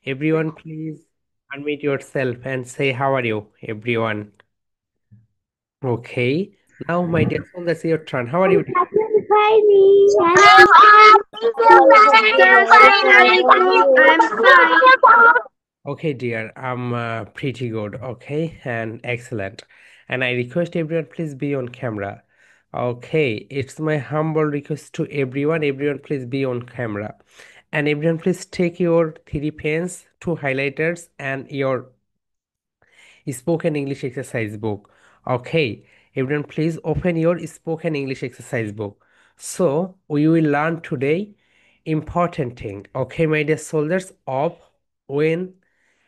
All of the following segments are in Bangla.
Everyone, please unmute yourself and say, how are you, everyone? Okay. Now, my dear soul, that's your turn. How are you? I'm fine. Okay, dear. I'm pretty good. Okay, and excellent. And I request everyone, please be on camera. Okay, it's my humble request to everyone. Everyone, please be on camera. And everyone, please take your three pens, two highlighters, and your spoken English exercise book. Okay, everyone, please open your spoken English exercise book. So, we will learn today important thing. Okay, my dear soldiers, of when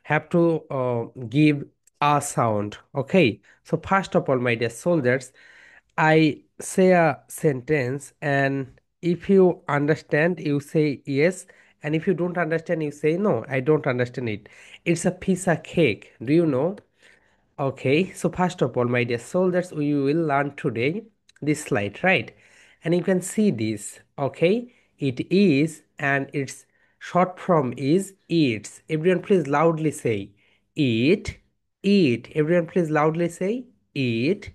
have to give a sound. Okay, so first of all, my dear soldiers, I say a sentence, and if you understand, you say yes, and if you don't understand, you say no, I don't understand it. It's a piece of cake. Do you know? Okay, so first of all, my dear soldiers, we will learn today this slide, right? And you can see this, okay? It is, and its short form is eats. Everyone, please loudly say eat, eat. Everyone, please loudly say eat,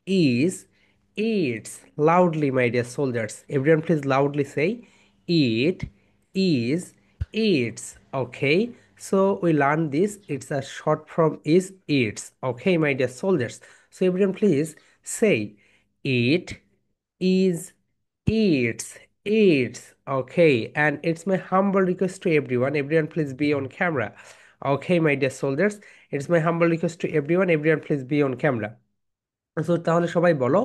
is, eats. Loudly, my dear soldiers. Everyone, please loudly say eat, is, eats. Okay, so we learn this. It's a short form is eats. Okay, my dear soldiers. So everyone, please say eat, is, eats, eats. Okay, and it's my humble request to everyone. Everyone, please be on camera. Okay, my dear soldiers. It's my humble request to everyone. Everyone, please be on camera. So তাহলে সবাই বলো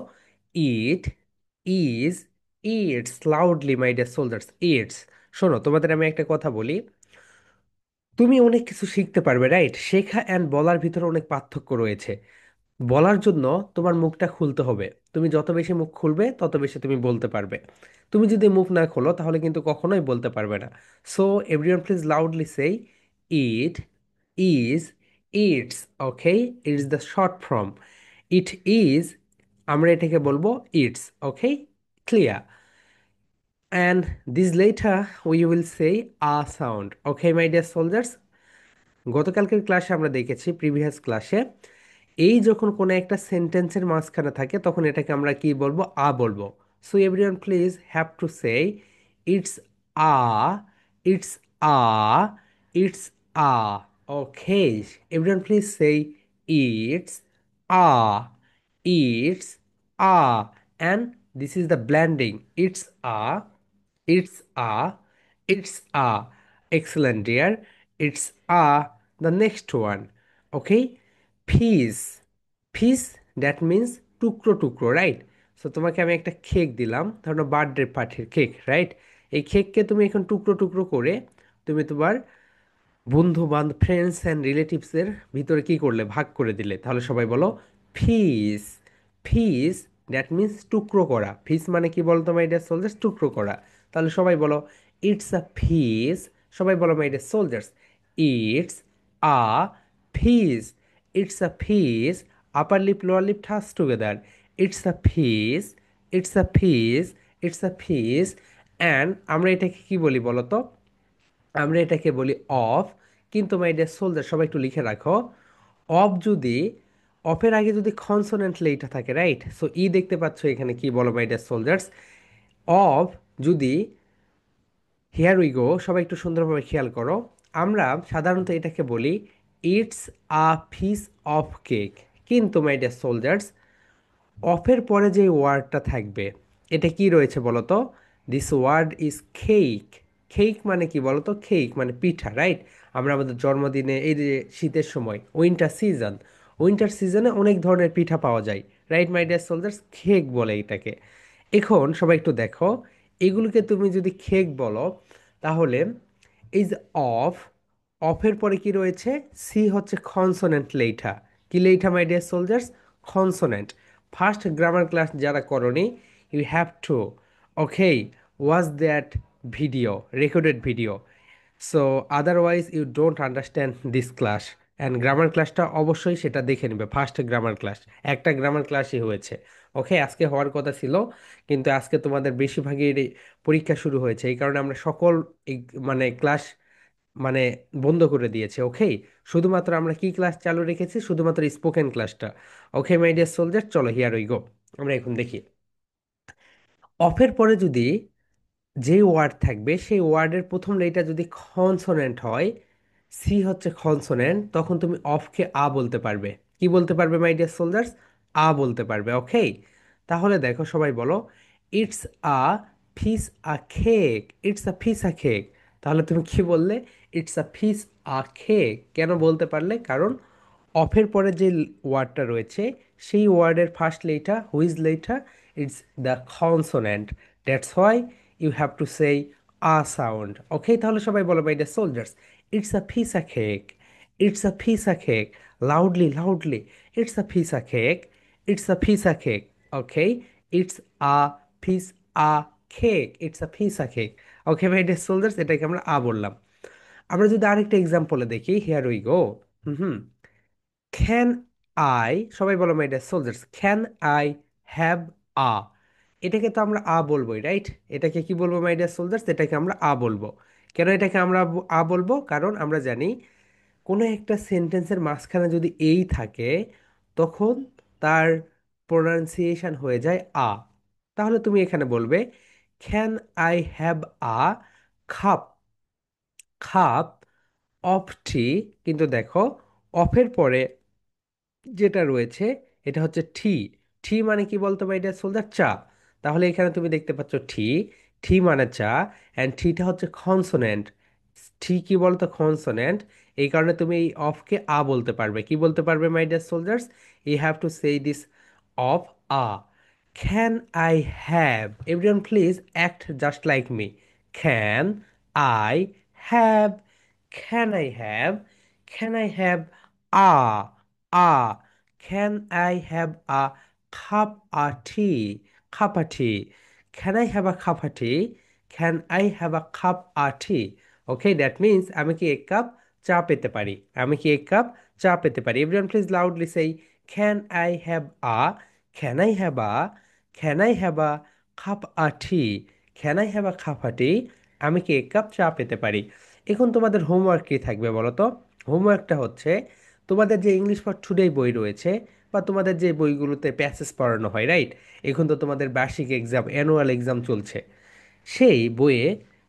it is it's loudly my dear soldiers it's. শোনো, তোমাদের আমি একটা কথা বলি। তুমি অনেক কিছু শিখতে পারবে, রাইট? শেখা অ্যান্ড বলার ভিতরে অনেক পার্থক্য রয়েছে। বলার জন্য তোমার মুখটা খুলতে হবে। তুমি যত বেশি মুখ খুলবে তত বেশি তুমি বলতে পারবে। তুমি যদি মুখ না খোলো তাহলে কিন্তু কখনোই বলতে পারবে না। সো এভরিওয়ান প্লিজ লাউডলি সেই it is it's. Okay, it's the short form. It is, আমরা এটাকে বলবো it's. Okay, clear? And this letter we will say a sound. Okay my dear soldiers, গতকালকের ক্লাসে আমরা দেখেছি, প্রিভিয়াস ক্লাসে, এই যখন কোনো একটা সেন্টেন্সের মাঝখানে থাকে তখন এটাকে আমরা কি বলবো? আ বলবো। So everyone please have to say it's a, it's a, it's a. Okay, everyone please say it's a, it's a. And this is the blending, it's a, it's a, it's a. Excellent, dear. It's a. The next one. Okay. Piece. Piece, that means টুকরো টুকরো, রাইট? সো তোমাকে আমি একটা কেক দিলাম, ধরো বার্থডে পার্টির কেক, রাইট? এই কেককে তুমি এখন টুকরো টুকরো করে তুমি তোমার বন্ধু বান্ধব, ফ্রেন্ডস অ্যান্ড রিলেটিভসের ভিতরে কি করলে? ভাগ করে দিলে। তাহলে সবাই বলো ফিস। ফিস, দ্যাট মিন্স টুকরো করা। ফিস মানে কি বলতো মাই ডিয়ার সোলজার্স? টুকরো করা। তাহলে সবাই বলো ইটস আ ফিস। সবাই বলো my dear soldiers it's a fish. It's a fish. Upper lip lower lip touch together. It's a fish, it's a fish, it's a fish. And আমরা এটাকে কি বলি বলো তো? আমরা এটাকে বলি অফ। কিন্তু মাই ডিয়ার সোলজার, সবাই একটু লিখে রাখো, অফ যদি, অফের আগে যদি কনসোনেন্ট লেটা থাকে, রাইট? সো ই দেখতে পাচ্ছ এখানে, কি বলো মাই ডিয়ার সোলজার্স? অফ যদি, হিয়ার উই গো, সবাই একটু সুন্দরভাবে খেয়াল করো। আমরা সাধারণত এটাকে বলি it's a piece of cake. কিন্তু মাই ডিয়ার সোলজার্স, অফের পরে যে ওয়ার্ডটা থাকবে, এটা কি রয়েছে বলো তো? This word is cake. Cake মানে কি বলো তো? কেক মানে পিঠা, রাইট? আমরা আমাদের জন্মদিনে, এই যে শীতের সময়, উইন্টার সিজন, উইন্টার সিজনে অনেক ধরনের পিঠা পাওয়া যায়, right my dear soldiers? Cake বলে এটাকে। এখন সবাই একটু দেখো, এগুলোকে তুমি যদি কেক বলো, তাহলে এই যে অফ, অফের পরে কি রয়েছে? সি হচ্ছে কনসোনেন্ট লেইঠা। কি letter my dear soldiers? Consonant. First grammar class যারা করনি, you have to, okay, watch that video, recorded video. So otherwise you don't understand this class. And grammar ক্লাসটা অবশ্যই সেটা দেখে নেবে, ফার্স্ট গ্রামার ক্লাস। একটা গ্রামার ক্লাসই হয়েছে। ওকে, আজকে হওয়ার কথা ছিল, কিন্তু আজকে তোমাদের বেশিরভাগই পরীক্ষা শুরু হয়েছে, এই কারণে আমরা সকল মানে ক্লাস মানে বন্ধ করে দিয়েছে। ওকে, শুধুমাত্র আমরা কি ক্লাস চালু রেখেছি? শুধুমাত্র স্পোকেন ক্লাসটা। ওকে মাই ডিয়ার সোলজার, চলো হিয়ার উই গো। আমরা এখন দেখি অফের পরে যদি যে ওয়ার্ড থাকবে সেই ওয়ার্ডের প্রথম লেটার যদি কনসোনেন্ট হয়, সি হচ্ছে কনসোনেন্ট, তখন তুমি অফকে আ বলতে পারবে। কি বলতে পারবে মাই ডিয়ার সোলজার্স? আ বলতে পারবে। ওকে, তাহলে দেখো সবাই বলো, it's a fish a cake. It's a fish a cake. তাহলে তুমি কি বললে? It's a fish a cake. কেন বলতে পারলে? কারণ অফের পরে যে ওয়ার্ডটা রয়েছে সেই ওয়ার্ডের first letter, which letter? It's the consonant. That's why you have to say a sound. Okay, তাহলে সবাই বলো by the soldiers, it's a piece a cake. It's a piece a cake. Loudly, loudly, it's a piece a cake. It's a piece a cake. Okay, it's a piece a cake. It's a piece a cake. Okay by the soldiers, এটাকে আমরা আ বললাম। আমরা যদি আরেকটা এক্সাম্পলে দেখি, here we go. Hmm hmm. Can I, সবাই বলো my dear soldiers, can I have a. এটাকে তো আমরা আ বলবোই, রাইট? এটাকে কি বলবো মাই ডিয়ার সোলজার্স? এটাকে আমরা আ বলবো। কেন এটাকে আমরা আ বলবো? কারণ আমরা জানি কোনো একটা সেন্টেন্সের মাঝখানে যদি এই থাকে তখন তার প্রোনাউন্সিয়েশন হয়ে যায় আ। তাহলে তুমি এখানে বলবে can I have a cup, cup of tea. কিন্তু দেখো অফের পরে যেটা রয়েছে এটা হচ্ছে টি। টি মানে কি বলতো ভাই? এটা সোলজার চা। তাহলে এখানে তুমি দেখতে পাচ্ছ টি। টি মানে চা, অ্যান্ড টিটা হচ্ছে কনসোনেন্ট। টি কি বলতো? কনসোনেন্ট। এই কারণে তুমি এই অফকে আ বলতে পারবে। কি বলতে পারবে my dear soldiers? You have to say this of a. Can I have, everyone please act just like me. Can I have, can I have, can I have a, a, can I have a cup of tea? Cup of tea. Can I have a cup of tea? Can I have a cup of tea? Okay, that means আমি কি এক কাপ চা পেতে পারি? আমি কি এক কাপ চা পেতে পারি? Everyone please loudly say, can I have a, can I have a, can I have a cup of tea? Can I have a cup of tea? আমি কি এক কাপ চা পেতে পারি? এখন তোমাদের হোমওয়ার্ক কি থাকবে বলো তো? হোমওয়ার্কটা হচ্ছে তোমাদের যে ইংলিশ ফর টুডে বই রয়েছে বা তোমাদের যে বইগুলোতে প্যাসেজ পড়ানো হয়, রাইট? এখন তো তোমাদের বার্ষিক এক্সাম, অ্যানুয়াল এক্সাম চলছে। সেই বইয়ে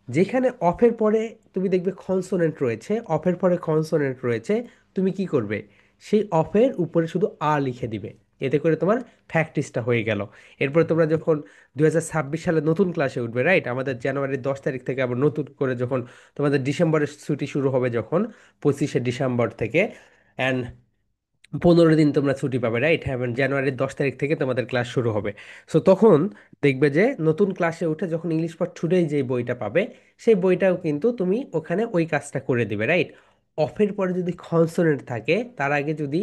যেখানে অফের পরে তুমি দেখবে কনসোনেন্ট রয়েছে, অফের পরে কনসোনেন্ট রয়েছে, তুমি কি করবে? সেই অফের উপরে শুধু আ লিখে দিবে। এতে করে তোমার প্র্যাকটিসটা হয়ে গেল। এরপরে তোমরা যখন 2026 সালে নতুন ক্লাসে উঠবে, রাইট? আমাদের জানুয়ারির 10 তারিখ থেকে আবার নতুন করে যখন তোমাদের ডিসেম্বরের ছুটি শুরু হবে, যখন 25শে ডিসেম্বর থেকে, অ্যান্ড 15 দিন তোমরা ছুটি পাবে, রাইট? হ্যাঁ, মানে জানুয়ারির 10 তারিখ থেকে তোমাদের ক্লাস শুরু হবে। সো তখন দেখবে যে নতুন ক্লাসে উঠে যখন ইংলিশ ফর টুডে যে বইটা পাবে, সেই বইটাও কিন্তু তুমি ওখানে ওই কাজটা করে দিবে, রাইট? অফের পরে যদি কনসোনেন্ট থাকে, তার আগে যদি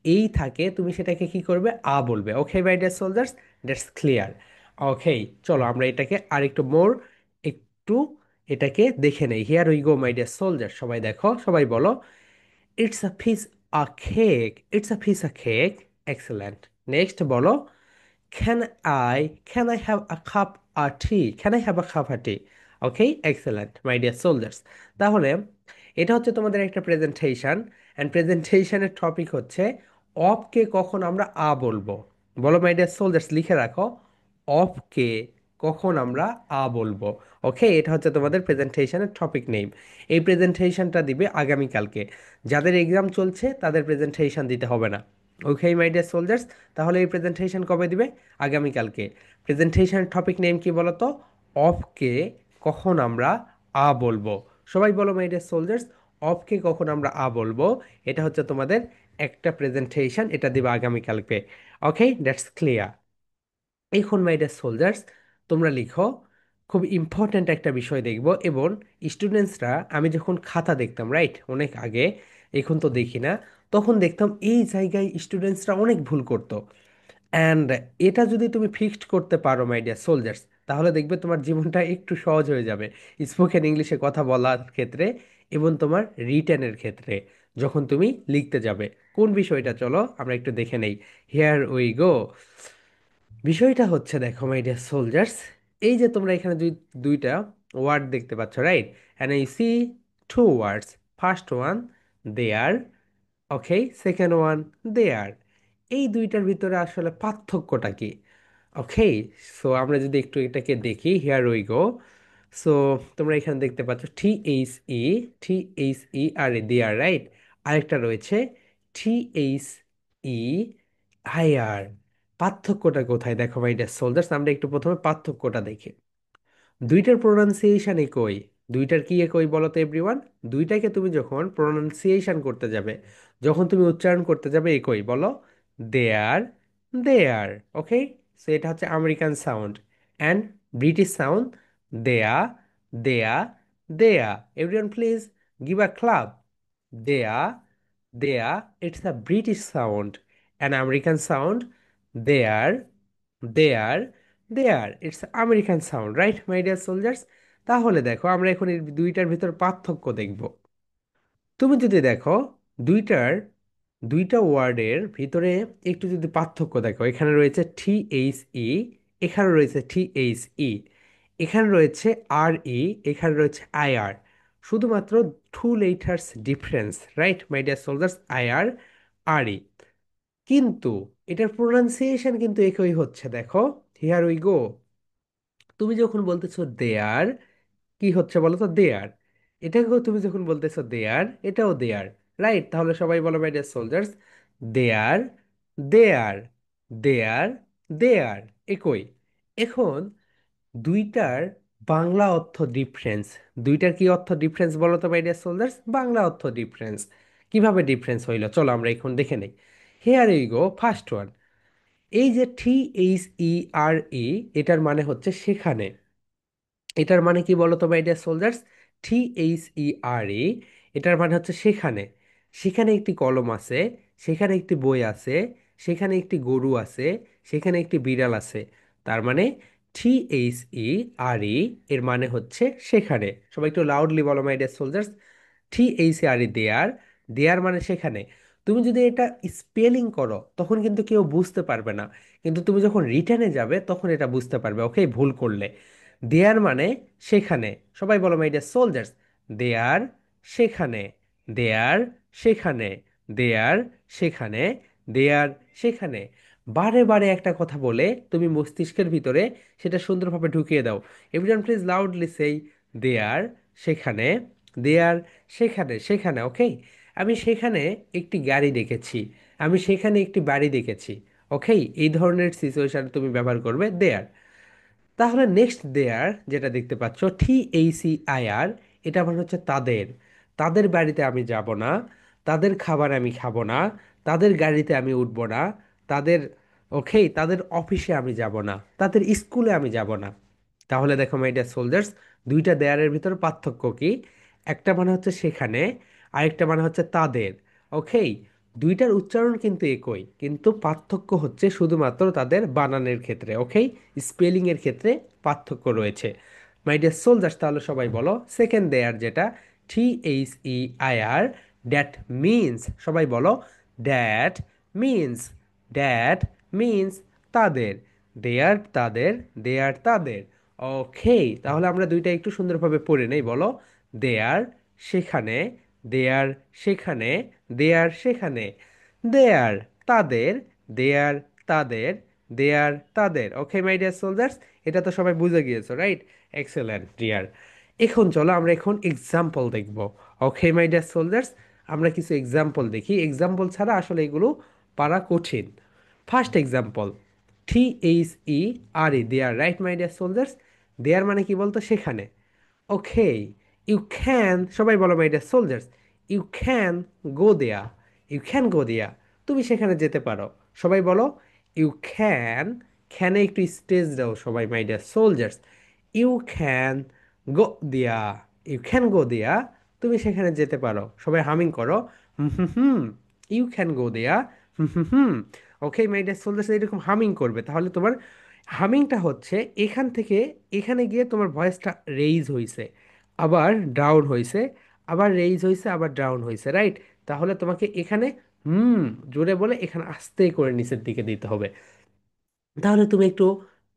এই থাকে, তুমি সেটাকে কি করবে? আ বলবে। Okay my dear soldiers, that's clear. Okay, চলো আমরা এটাকে আরেকটু মোর, একটু এটাকে দেখে নেই। Here we go my dear soldier, সবাই দেখো, সবাই বলো, it's a piece of cake. It's a piece of cake. Excellent. Next বলো, can I have a cup of tea? Can I have a cup of tea? Okay, excellent, my dear soldiers. তাহলে এটা হচ্ছে তোমাদের একটা প্রেজেন্টেশন, অ্যান্ড প্রেজেন্টেশনের টপিক হচ্ছে অফকে কখন আমরা আ বলবো। বলো মাই ডিয়ার সোলজার্স, লিখে রাখো, অফকে কখন আমরা আ বলবো। ওকে, এটা হচ্ছে তোমাদের প্রেজেন্টেশনের টপিক নেম। এই প্রেজেন্টেশনটা দিবে আগামীকালকে। যাদের এক্সাম চলছে তাদের প্রেজেন্টেশন দিতে হবে না। ওকে মাই ডিয়ার সোলজার্স, তাহলে এই প্রেজেন্টেশন কবে দিবে? আগামীকালকে। প্রেজেন্টেশনের টপিক নেম কি বলো তো? অফকে কখন আমরা আ বলবো। সবাই বলো মাই ডিয়ার সোলজার্স, অফকে কখন আমরা আ বলবো। এটা হচ্ছে তোমাদের একটা প্রেজেন্টেশন, এটা দিবে আগামীকালকে। ওকে, দ্যাটস ক্লিয়ার। এখন মাই ডিয়ার সোলজার্স, তোমরা লিখো, খুব ইম্পর্ট্যান্ট একটা বিষয় দেখব। এবং স্টুডেন্টসরা, আমি যখন খাতা দেখতাম, রাইট, অনেক আগে, এখন তো দেখি না, তখন দেখতাম এই জায়গায় স্টুডেন্টসরা অনেক ভুল করতো। অ্যান্ড এটা যদি তুমি ফিক্সড করতে পারো মাই ডিয়ার সোলজার্স, তাহলে দেখবে তোমার জীবনটা একটু সহজ হয়ে যাবে স্পোকেন ইংলিশে কথা বলার ক্ষেত্রে এবং তোমার রিটেনের ক্ষেত্রে, যখন তুমি লিখতে যাবে। কোন বিষয়টা চলো আমরা একটু দেখে নেই। হিয়ার উই গো। বিষয়টা হচ্ছে, দেখো মাই ডিয়ার সোলজার্স, এই যে তোমরা এখানে দুইটা ওয়ার্ড দেখতে পাচ্ছ, right? And I see two words. First one, there. Okay, second one, there. এই দুইটার ভিতরে আসলে পার্থক্যটা কি? ওকে, সো আমরা যদি একটু এটাকে দেখি, হিয়ার উই গো। সো তোমরা এখানে দেখতে পাচ্ছ টি টি আর এ, দেয়ার, রাইট। আরেকটা রয়েছে টি আই আর। পার্থক্যটা কোথায় দেখো মাই ডিয়ার সোলজার্স, আমরা একটু প্রথমে পার্থক্যটা দেখি। দুইটার প্রোনাউন্সিয়েশন একই। দুইটার কি একই বলো তো এভরিওয়ান? দুইটাকে তুমি যখন প্রোনাউন্সিয়েশন করতে যাবে, যখন তুমি উচ্চারণ করতে যাবে, একই বলো, দেয়ার, দেয়ার। ওকে, সো এটা হচ্ছে American sound. And British sound, there, there, there. Everyone please give a clap. There, there, it's a British sound. And American sound, there, there, there, it's American sound, right my dear soldiers? তাহলে দেখো আমরা এখন এই দুইটার ভিতর পার্থক্য দেখব। তুমি যদি দেখো দুইটার, দুইটা ওয়ার্ডের ভিতরে একটু যদি পার্থক্য দেখো, এখানে রয়েছে টি এখানে রয়েছে টি এখানে রয়েছে আর এখানে রয়েছে আই শুধুমাত্র two letters difference, right my dear soldiers? আর কিন্তু এটার প্রোনাউন্সিয়েশন কিন্তু একই হচ্ছে, দেখো, হিয়ার উই গো। তুমি যখন বলতেছো দেয়ার, কি হচ্ছে বলো তো? দেয়ার। এটাকেও তুমি যখন বলতেছো দেয়ার, এটাও দেয়ার, রাইট? তাহলে সবাই বলো my dear soldiers, there, there, there, দেয়ার, একই। এখন দুইটার বাংলা অর্থ ডিফারেন্স। দুইটার কি অর্থ ডিফারেন্স বলো তো মাই ডিয়ার সোলজার্স? বাংলা অর্থ ডিফারেন্স। কিভাবে ডিফারেন্স হইলো চলো আমরা এখন দেখে নেই। Here you go, first one. এই যে টি এটার মানে হচ্ছে সেখানে। এটার মানে কি বলো তো মাই ডিয়ার সোলজার্স? টি এটার মানে হচ্ছে সেখানে। সেখানে একটি কলম আছে, সেখানে একটি বই আছে, সেখানে একটি গরু আছে, সেখানে একটি বিড়াল আছে। তার মানে টি এর মানে হচ্ছে সেখানে। সবাই একটু লাউডলি বলো মাই ডিয়ার সোলজার্স, দেয়ার। দেয়ার মানে সেখানে। তুমি যদি এটা স্পেলিং করো তখন কিন্তু কেউ বুঝতে পারবে না, কিন্তু তুমি যখন রিটার্নে যাবে তখন এটা বুঝতে পারবে, ওকে, ভুল করলে। দেয়ার মানে সেখানে। সবাই বলো মাই ডিয়ার সোলজার্স, দেয়ার, সেখানে, দেয়ার, সেখানে, দেয়ার, সেখানে, দেয়ার, সেখানে। বারে বারে একটা কথা বলে তুমি মস্তিষ্কের ভিতরে সেটা সুন্দরভাবে ঢুকিয়ে দাও। এভরিওয়ান প্লিজ লাউডলি সেই, দেয়ার, সেখানে, দেয়ার, সেখানে, সেখানে। ওকে, আমি সেখানে একটি গাড়ি দেখেছি, আমি সেখানে একটি বাড়ি দেখেছি। ওকে, এই ধরনের সিচুয়েশন তুমি ব্যবহার করবে দেয়ার। তাহলে নেক্সট দেয়ার যেটা দেখতে পাচ্ছ টি এটা মানে হচ্ছে তাদের। তাদের বাড়িতে আমি যাব না, তাদের খাবার আমি খাবো না, তাদের গাড়িতে আমি উঠবো না, তাদের, ওকে, তাদের অফিসে আমি যাব না, তাদের স্কুলে আমি যাব না। তাহলে দেখো মাই ডিয়ার সোলজার্স, দুইটা দেয়ারের ভিতর পার্থক্য কি? একটা মানে হচ্ছে সেখানে, আরেকটা মানে হচ্ছে তাদের। ওকে, দুইটার উচ্চারণ কিন্তু একই, কিন্তু পার্থক্য হচ্ছে শুধুমাত্র তাদের বানানের ক্ষেত্রে। ওকে, স্পেলিং এর ক্ষেত্রে পার্থক্য রয়েছে। মাই ডিয়ার সোলজার্স, তাহলে সবাই বলো সেকেন্ড দেয়ার যেটা টি দ্যাট মিনস, সবাই বলো, দ্যাট মিনস, দ্যাট মিনস, তাদের। দেয়ার, তাদের, দেয়ার, তাদের। ওকে, তাহলে আমরা দুইটা একটু সুন্দরভাবে পড়ে নেই, বলো, দেয়ার, সেখানে, দেয়ার, সেখানে, দেয়ার, সেখানে, দেয়ার, তাদের, দেয়ার, তাদের, দেয়ার, তাদের। ওকে মাই ডিয়ার সোলজার্স, এটা তো সবাই বুঝে গিয়েছো, রাইট? Excellent deer. এখন চলো আমরা এখন এক্সাম্পল দেখব। ওকে মাই ডিয়ার সোলজার্স, আমরা কিছু এক্সাম্পল দেখি। এক্সাম্পল ছাড়া আসলে এগুলো পারা কঠিন। First example, there, right my dear soldiers? There মানে কি বলতো? সেখানে। ওকে, ইউ ক্যান, সবাই বলো my dear soldiers, you can go there, you can go দেয়া, তুমি সেখানে যেতে পারো। সবাই বলো, ইউ ক্যান, ক্যানে একটু স্টেজ দাও সবাই my dear soldiers. You can go there, you can go দেয়া, তুমি সেখানে যেতে পারো। সবাই হামিং করো, হুম হুম হুম, ইউ ক্যান গো দেয়া, হুম হুম হুম। ওকে মাই ডিয়ার সোলজার্স, এরকম হামিং করবে, তাহলে তোমার হামিংটা হচ্ছে এখান থেকে এখানে গিয়ে তোমার ভয়েসটা রেইজ হইছে, আবার ডাউন হইছে, আবার রেইজ হইছে, আবার ডাউন হইছে, রাইট? তাহলে তোমাকে এখানে হুম জোরে বলে এখানে আস্তে করে নিচের দিকে দিতে হবে। তাহলে তুমি একটু,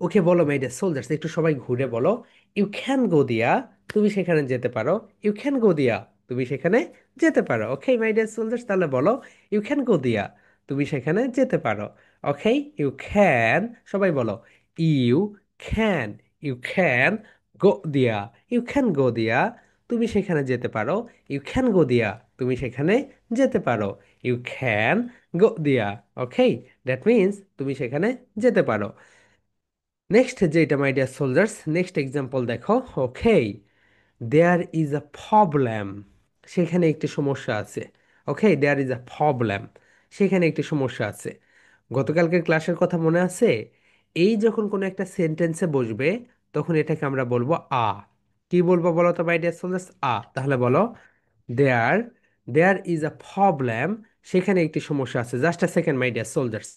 ওকে বলো মাই ডিয়ার সোলজার্স, একটু সবাই ঘুরে বলো, ইউ ক্যান গো দিয়া, তুমি সেখানে যেতে পারো, ইউ ক্যান গো দিয়া। তুমি সেখানে যেতে পারো। ওকে মাই ডিয়ার সোলজার্স, তাহলে বলো ইউ ক্যান গো দিয়া, তুমি সেখানে যেতে পারো। ওকে, ইউ ক্যান, সবাই বলো you can, you can go there, you can go দিয়া, তুমি সেখানে যেতে পারো। ইউ ক্যান গো দিয়া, তুমি সেখানে যেতে পারো। ইউ ক্যান গো দিয়া। ওকে, দ্যাট মিন্স তুমি সেখানে যেতে পারো। নেক্সট যেটা my dear soldiers, next example দেখো। Okay, there is a problem, সেখানে একটি সমস্যা আছে। ওকে, দেয়ার ইজ আ প্রবলেম, সেখানে একটি সমস্যা আছে। গতকালকের ক্লাসের কথা মনে আছে? এই যখন কোনো একটা সেন্টেন্সে বসবে, তখন এটাকে আমরা বলবো আ। কি বলবো বলো তো মাই ডিয়ার সোলজার্স? আ। তাহলে বলো দেয়ার, দেয়ার ইজ আ প্রবলেম, সেখানে একটি সমস্যা আছে। Just a second my dear soldiers.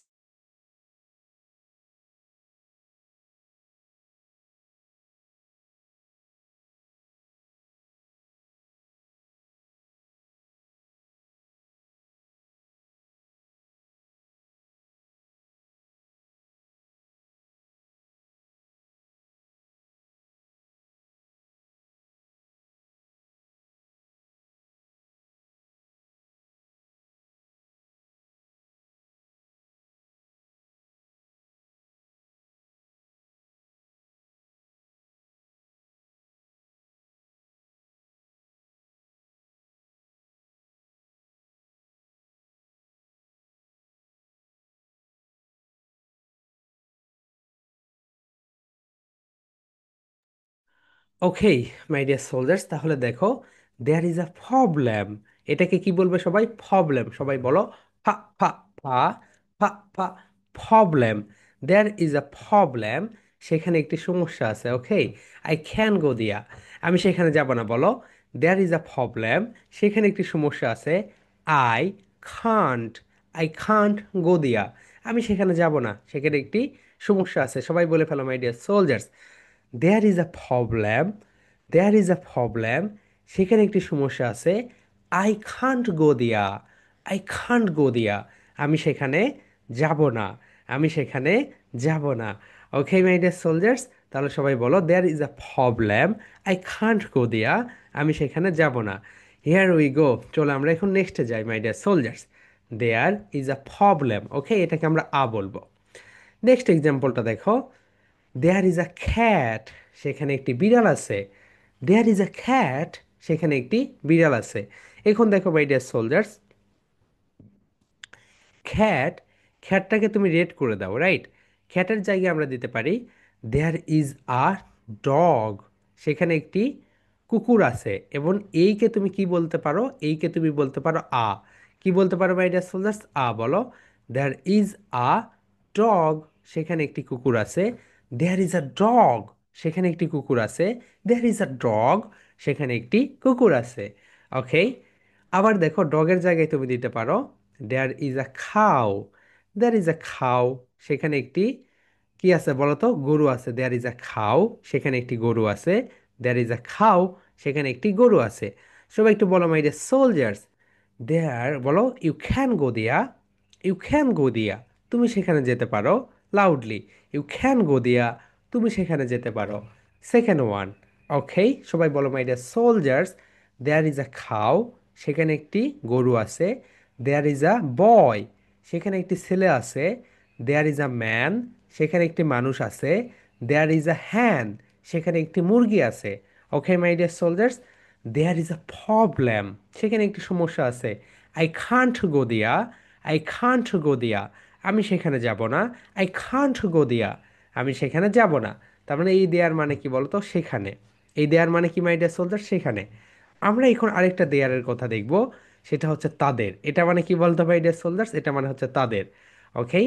Okay my dear soldiers, তাহলে দেখো দেয়ার ইজ আ প্রবলেম, এটাকে কি বলবে সবাই? প্রবলেম। সবাই বলো ফা ফা ফা ফা ফা, problem. There is a problem, সেখানে একটি সমস্যা আছে। ওকে, আই ক্যান গো দিয়া, আমি সেখানে যাব না। বলো দেয়ার ইজ আ প্রবলেম, সেখানে একটি সমস্যা আছে। I can't, I can't go there, আমি সেখানে যাব না, সেখানে একটি সমস্যা আছে। সবাই বলে ফেলো my dear soldiers, there is a problem, there is a problem, সেখানে একটি সমস্যা আছে। আই খান্ট গো দিয়া, আই খান্ট গো দিয়া, আমি সেখানে যাব না, আমি সেখানে যাব না। ওকে মাই ডিয়ার সোলজার্স, তাহলে সবাই বলো there is a problem, I can't go there, আমি সেখানে যাব না। হিয়ার উই গো, চলো আমরা এখন নেক্সটে যাই my dear soldiers. There is a problem, okay, এটাকে আমরা আ বলবো। নেক্সট এক্সাম্পলটা দেখো। দেয়ার ইজ আ খ্যাট, সেখানে একটি বিড়াল আছে। দেয়ার ইজ আ খ্যাট, সেখানে একটি বিড়াল আছে। এখন দেখো মাই ডিয়ার সোলজার্স, খ্যাট, খ্যাটটাকে তুমি রেড করে দাও, রাইট? খ্যাটের জায়গায় আমরা দিতে পারি দেয়ার ইজ আ ডগ, সেখানে একটি কুকুর আছে। এবং এইকে তুমি কি বলতে পারো? এইকে তুমি বলতে পারো আ। কি বলতে পারো মাই ডিয়ার সোলজার্স? আ বলো। দেয়ার ইজ আ ডগ, সেখানে একটি কুকুর আছে। দেয়ার ইজ আ ডগ, সেখানে একটি কুকুর আছে। দেয়ার ইজ আ ডগ, সেখানে একটি কুকুর আছে। ওকে, আবার দেখো ডগের জায়গায় তুমি দিতে পারো দেয়ার ইজ আ খাও, দেয়ার ইজ আ খাও, সেখানে একটি কি আছে বলো তো? গরু আছে। দেয়ার ইজ আ খাও, সেখানে একটি গরু আছে। দেয়ার ইজ আ খাও, সেখানে একটি গরু আছে। সবাই একটু বলো মাই ডিয়ার সোলজার্স, দেয়ার বলো you can go there, you can go দিয়া, তুমি সেখানে যেতে পারো। লাউডলি, ইউ ক্যান গো দিয়া, তুমি সেখানে যেতে পারো। Second one. ওকে, সবাই বলো my dear soldiers, there is আ খাও, সেখানে একটি গরু আছে। দেয়ার ইজ আ বয়, সেখানে একটি ছেলে আছে। দেয়ার ইজ আ ম্যান, সেখানে একটি মানুষ আছে। দেয়ার ইজ আ হ্যান, সেখানে একটি মুরগি আছে। Okay my dear soldiers, there is a problem, সেখানে একটি সমস্যা আছে। আই খান্ট গো দিয়া, আই খান্ট গো দিয়া, আমি সেখানে যাব না। আই খান্ট গো দিয়া, আমি সেখানে যাব না। তার মানে এই দেয়ার মানে কি বলতো? সেখানে। এই দেয়ার মানে কি মাই ডিয়ার সোলজার? সেখানে। আমরা এখন আরেকটা দেয়ারের কথা দেখব, সেটা হচ্ছে তাদের। এটা মানে কি বলতো মাই ডিয়ার সোলজার্স? এটা মানে হচ্ছে তাদের। ওকে,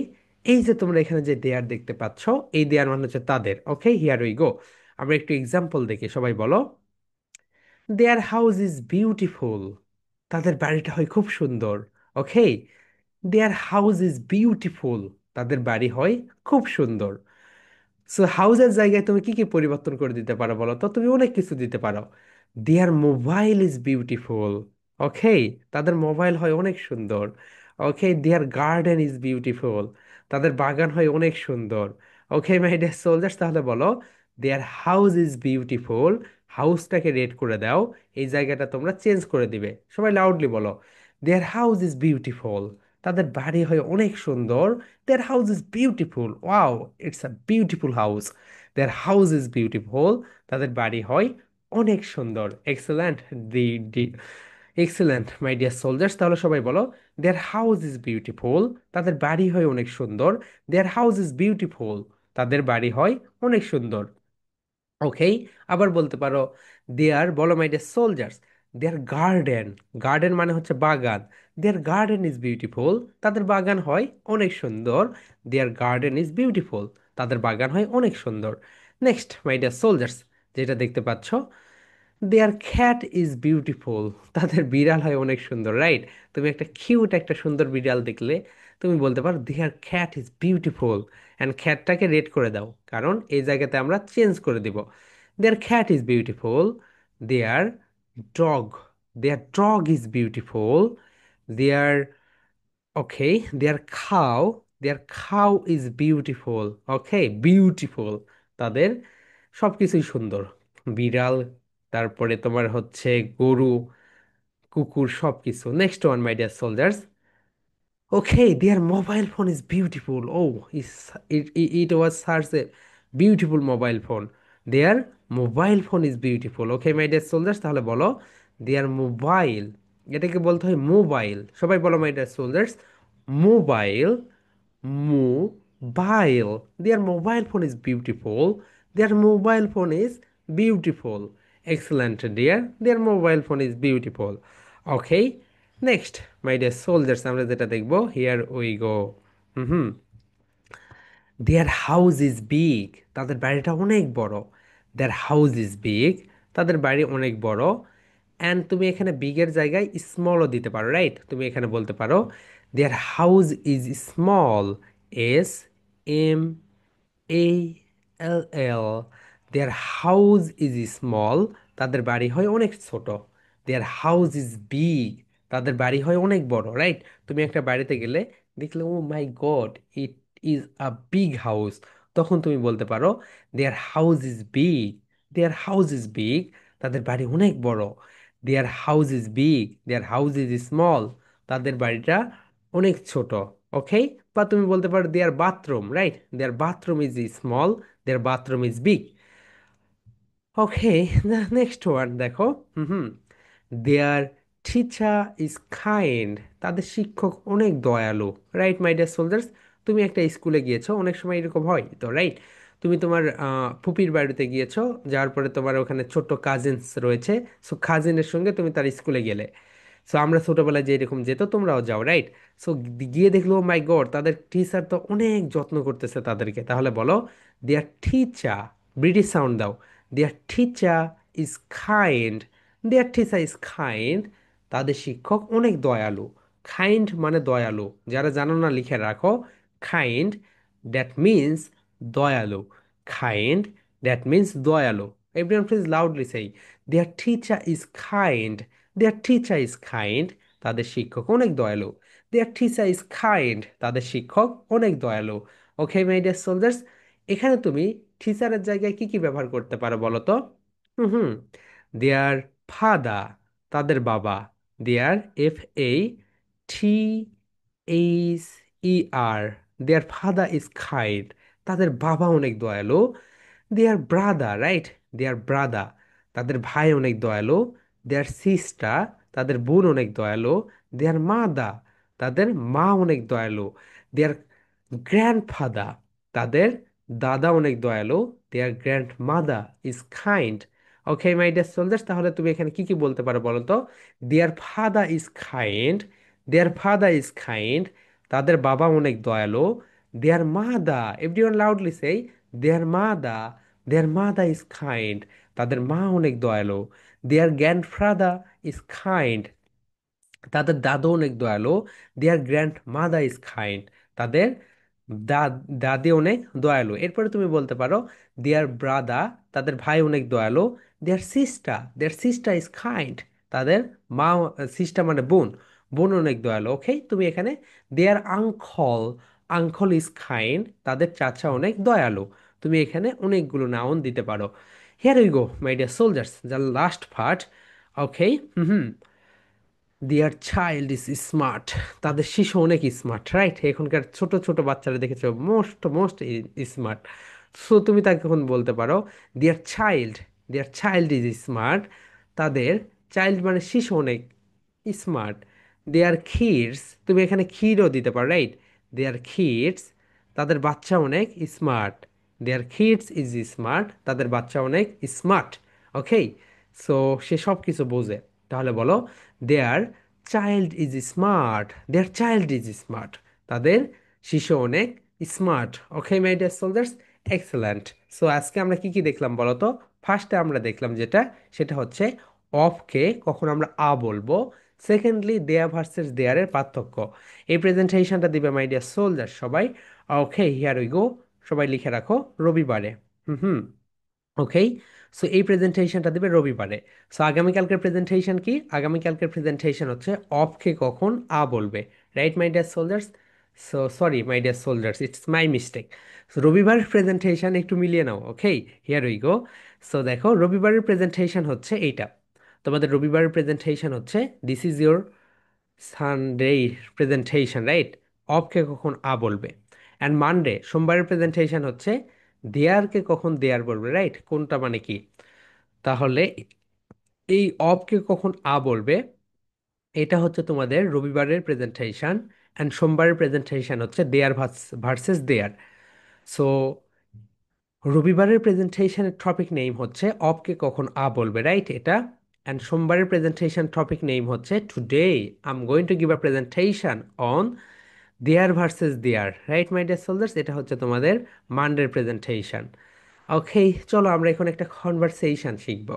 এই যে তোমরা এখানে যে দেয়ার দেখতে পাচ্ছ, এই দেয়ার মানে হচ্ছে তাদের। ওকে, হিয়ার উই গো, আমরা একটু এক্সাম্পল দেখি। সবাই বলো দেয়ার হাউস ইজ বিউটিফুল, তাদের বাড়িটা হয় খুব সুন্দর। ওকে, দেয়ার হাউস ইজ বিউটিফুল, তাদের বাড়ি হয় খুব সুন্দর। সো হাউসের জায়গায় তুমি কি কি পরিবর্তন করে দিতে পারো বলো তো? তুমি অনেক কিছু দিতে পারো। দেয়ার মোবাইল ইজ বিউটিফুল, ওকে, তাদের মোবাইল হয় অনেক সুন্দর। ওকে, দেয়ার গার্ডেন ইজ বিউটিফুল, তাদের বাগান হয় অনেক সুন্দর। ওকে মাই ডিয়ার সোলজার্স, তাহলে বলো দেয়ার হাউস ইজ বিউটিফুল, হাউসটাকে রেট করে দাও, এই জায়গাটা তোমরা চেঞ্জ করে দিবে। সবাই লাউডলি বলো, দেয়ার হাউস ইজ বিউটিফুল। তাদের বাড়ি হয় অনেক সুন্দর। দেয়ার house is beautiful, wow, it's a beautiful house. There house is beautiful, তাদের বাড়ি হয় অনেক সুন্দর। এক্সেলেন্ট, দি ডি এক্সেলেন্ট মাই ডিয়ার সোলজার্স। তাহলে সবাই বলো, দেয়ার হাউস ইজ বিউটিফুল, তাদের বাড়ি হয় অনেক সুন্দর। দেয়ার হাউস ইজ বিউটিফুল, তাদের বাড়ি হয় অনেক সুন্দর। ওকে, আবার বলতে পারো, দেয়ার, বলো my dear soldiers, there garden, garden মানে হচ্ছে বাগান। দেয়ার গার্ডেন ইজ বিউটিফুল, তাদের বাগান হয় অনেক সুন্দর। দেয়ার গার্ডেন ইজ বিউটিফুল, তাদের বাগান হয় অনেক সুন্দর। নেক্সট মাই ডিয়ার সোলজার্স, যেটা দেখতে পাচ্ছ, দেয়ার খ্যাট ইজ বিউটিফুল, তাদের বিড়াল হয় অনেক সুন্দর, রাইট? তুমি একটা কিউট একটা সুন্দর বিড়াল দেখলে তুমি বলতে পারো their cat is beautiful, and খ্যাটটাকে রেট করে দাও, কারণ এই জায়গাতে আমরা চেঞ্জ করে দিব। Their cat is beautiful. Their dog, their dog is beautiful. Their, okay, their cow, their খাও ইজ বিউটিফুল। ওকে, বিউটিফুল, তাদের সব কিছুই সুন্দর। বিড়াল, তারপরে তোমার হচ্ছে গরু, কুকুর, সব কিছু। Next one my dear soldiers, okay, their mobile phone is beautiful. Oh, it was such a beautiful mobile phone. Their mobile phone is beautiful. Okay, my dear soldiers, তাহলে বলো, their mobile, এটাকে বলতে হয় মোবাইল। সবাই বলো my dear soldiers, mobile, mobile. Their mobile phone is beautiful. Their mobile phone is beautiful. Excellent, dear. Their mobile phone is beautiful. Okay, next my dear soldiers, আমরা যেটা দেখবো, here we go. Hmm, there house is big, তাদের বাড়িটা অনেক বড়। দেয়ার হাউস ইজ বিগ, তাদের বাড়ি অনেক বড়। অ্যান্ড তুমি এখানে বিগের জায়গায় স্মলও দিতে পারো, রাইট? তুমি এখানে বলতে পারো, their house is small, S M A L L. There house is small, তাদের বাড়ি হয় অনেক ছোট। দেয়ার হাউস ইজ বিগ, তাদের বাড়ি হয় অনেক বড়, রাইট? তুমি একটা বাড়িতে গেলে দেখলে, oh my God, it is a big house, তখন তুমি বলতে পারো, their house is big. Their house is big, তাদের বাড়ি অনেক বড়। Their house is big, their house is small, তাদের বাড়িটা অনেক ছোট। ওকে, বা তুমি বলতে পারো their bathroom, right? Their bathroom is small, their bathroom is big. Okay, next one দেখো, hmm, their teacher is kind, তাদের শিক্ষক অনেক দয়ালু, রাইট মাই ডিয়ার সোলজার্স? তুমি একটা স্কুলে গিয়েছো, অনেক সময় এরকম হয় তো, রাইট? তুমি তোমার ফুপির বাড়িতে গিয়েছো, যাওয়ার পরে তোমার ওখানে ছোট্ট কাজিনস রয়েছে। সো কাজিনের সঙ্গে তুমি তার স্কুলে গেলে। সো আমরা ছোটবেলায় যে এরকম যেত, তোমরাও যাও, রাইট? সো গিয়ে দেখলো, মাই গড, তাদের টিচার তো অনেক যত্ন করতেছে তাদেরকে। তাহলে বলো, দেয়ার টিচার, ব্রিটিশ সাউন্ড দাও, দেয়ার teacher is kind. There teacher is kind, তাদের শিক্ষক অনেক দয়ালু। কাইন্ড মানে দয়ালু, যারা জানো না লিখে রাখো। কাইন্ড, দ্যাট মিন্স দয়ালু। কাইন্ড, দ্যাট মিন্স দয়ালু। Everyone please loudly say, there teacher is kind. There teacher is kind, তাদের শিক্ষক অনেক দয়ালু। দেয়ার টিচার ইজ কাইন্ড, তাদের শিক্ষক অনেক দয়ালু। ওকে মাই ডিয়ার সোলজার্স, এখানে তুমি টিচারের জায়গায় কি কি ব্যবহার করতে পারো বলো তো? হুম, দেয়ার ফাদার, তাদের বাবা। Their, F A T H E R, their father is kind, তাদের বাবা অনেক দয়ালু। Their brother, right? Their brother, তাদের ভাই অনেক দয়ালু। দেয়ার সিস্টার, তাদের বোন অনেক দয়ালু। দেয়ার মাদার, তাদের মা অনেক দয়ালু। দেয়ার গ্র্যান্ডফাদার, তাদের দাদা অনেক দয়ালু। Their grandmother is kind. Okay my dear soldiers, তাহলে তুমি এখানে কি কি বলতে পারো বলো তো? Their father is kind, their father is kind, তাদের বাবা অনেক দয়ালু। Their mother, everyone loudly say, their mother, their mother is kind, তাদের মা অনেক দয়ালু। দেয়ার গ্র্যান্ডফাদার ইজ কাইন্ড, তাদের দাদু অনেক দয়ালু। Their grandmother is kind, তাদের দাদি অনেক দয়ালু। এরপরে তুমি বলতে পারো, দেয়ার ব্রাদার, তাদের ভাই অনেক দয়ালু। দেয়ার সিস্টার ইজ কাইন্ড, তাদের মা, সিস্টার মানে বোন, বোন অনেক দয়ালু। ওকে, তুমি এখানে দেয়ার আঙ্কল, ইজ কাইন্ড, তাদের চাচা অনেক দয়ালু। তুমি এখানে অনেকগুলো নাউন দিতে পারো। Here we go, my dear soldiers, the last part. Okay. There child is smart. তাদের শিশু অনেক স্মার্ট, রাইট? এখনকার ছোট ছোট বাচ্চারা দেখেছো মোস্ট মোস্ট স্মার্ট। সো তুমি তাকে এখন বলতে পারো দেয়ার চাইল্ড ইজ স্মার্ট। তাদের চাইল্ড মানে শিশু অনেক স্মার্ট। দেয়ার কিডস, তুমি এখানে কিডও দিতে পারো, রাইট? দেয়ার কিডস, তাদের বাচ্চা অনেক smart. There kids is smart, তাদের বাচ্চা অনেক স্মার্ট। ওকে, সো সে সব কিছু বোঝে। তাহলে বলো, their child is smart. Their child is smart, তাদের শিশু অনেক স্মার্ট। Okay my dear soldiers, excellent. So আজকে আমরা কি কি দেখলাম বলো তো? ফার্স্টে আমরা দেখলাম যেটা, সেটা হচ্ছে অফকে কখন আমরা বলবো। সেকেন্ডলি দেয়া ভার্সেস দেয়ারের পার্থক্য। এই প্রেজেন্টেশনটা দিবে মাই ডিয়ার সোলজার সবাই। ওকে, হিয়ার উই গো। সবাই লিখে রাখো, রবিবারে। হুম হুম ওকে, সো এই প্রেজেন্টেশনটা দেবে রবিবারে। সো আগামীকালকের প্রেজেন্টেশন কি? আগামীকালকের প্রেজেন্টেশন হচ্ছে অফকে কখন বলবে। Right my dear soldiers? So sorry my dear soldiers, it's my mistake. So রবিবারের প্রেজেন্টেশন একটু মিলিয়ে নাও। Okay, here we go. So দেখো, রবিবারের প্রেজেন্টেশন হচ্ছে এইটা। তোমাদের রবিবারের প্রেজেন্টেশন হচ্ছে this is your Sunday presentation, right? অফকে কখন বলবে। অ্যান্ড মানডে সোমবারের প্রেজেন্টেশন হচ্ছে দেয়ারকে কখন দেয়ার বলবে, রাইট? কোনটা মানে কি? তাহলে এই অফকে কখন বলবে, এটা হচ্ছে তোমাদের রবিবারের প্রেজেন্টেশন। অ্যান্ড সোমবারের প্রেজেন্টেশন হচ্ছে দেয়ার ভার্সেস দেয়ার। সো রবিবারের প্রেজেন্টেশনের টপিক নেম হচ্ছে অফকে কখন বলবে, রাইট? এটা। অ্যান্ড সোমবারের প্রেজেন্টেশন টপিক নেম হচ্ছে today I am going to give a presentation on their versus there, right my dear soldiers? এটা হচ্ছে তোমাদের মানডের প্রেজেন্টেশন। ওকে, চলো আমরা এখন একটা কনভারসেশন শিখব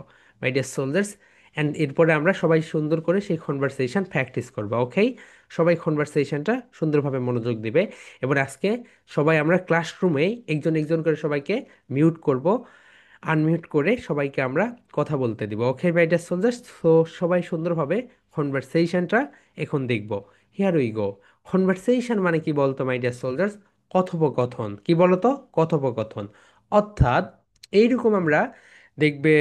মাই ডিয়ার সোলজার্স। অ্যান্ড এরপরে আমরা সবাই সুন্দর করে সেই কনভারসেশন প্র্যাকটিস করবো। ওকে, সবাই কনভারসেশনটা সুন্দরভাবে মনোযোগ দিবে। এবার আজকে সবাই আমরা ক্লাসরুমে একজন একজন করে সবাইকে মিউট করব, আনমিউট করে সবাইকে আমরা কথা বলতে দিব। ওকে মাই ডিয়ার সোলজার্স, তো সবাই সুন্দরভাবে কনভারসেশনটা এখন দেখব। Here we go. কনভারসেশন মানে কি বলতো মাই ডিয়ার সোলজার্স? কথোপকথন। কি বলতো? কথোপকথন। অর্থাৎ এইরকম আমরা দেখবে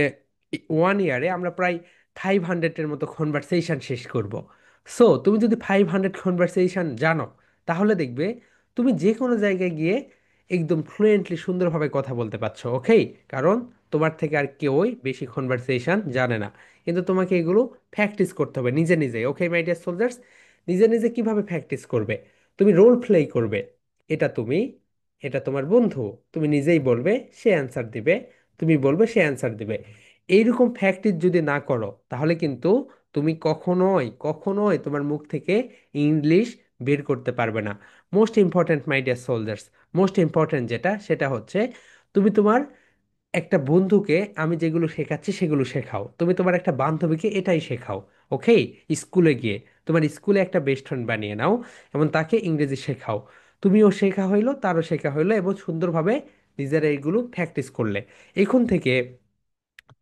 1 ইয়ারে আমরা প্রায় 500-এর মতো কনভারসেশন শেষ করব। সো তুমি যদি 500 কনভারসেশন জানো, তাহলে দেখবে তুমি যে কোনো জায়গায় গিয়ে একদম ফ্লুয়েন্টলি সুন্দরভাবে কথা বলতে পারছো। ওকে, কারণ তোমার থেকে আর কেউই বেশি কনভারসেশন জানে না। কিন্তু তোমাকে এগুলো প্র্যাকটিস করতে হবে নিজে নিজে। ওকে মাই ডিয়ার সোলজার্স, নিজে নিজে কিভাবে প্র্যাকটিস করবে? তুমি রোল প্লে করবে। এটা তুমি, এটা তোমার বন্ধু, তুমি নিজেই বলবে, সে অ্যান্সার দিবে। তুমি বলবে, সে অ্যান্সার দিবে। এইরকম প্র্যাকটিস যদি না করো, তাহলে কিন্তু তুমি কখনোই কখনোই তোমার মুখ থেকে ইংলিশ বের করতে পারবে না। মোস্ট ইম্পর্ট্যান্ট মাই ডিয়ার সোলজার্স, মোস্ট ইম্পর্ট্যান্ট যেটা, সেটা হচ্ছে তুমি তোমার একটা বন্ধুকে আমি যেগুলো শেখাচ্ছি সেগুলো শেখাও। তুমি তোমার একটা বান্ধবীকে এটাই শেখাও। ওকে, স্কুলে গিয়ে তোমার স্কুলে একটা বেস্ট ফ্রেন্ড বানিয়ে নাও এবং তাকে ইংরেজি শেখাও। তুমিও শেখা হইলো, তারও শেখা হইলো, এবং সুন্দরভাবে নিজেরা এইগুলো প্র্যাকটিস করলে। এখন থেকে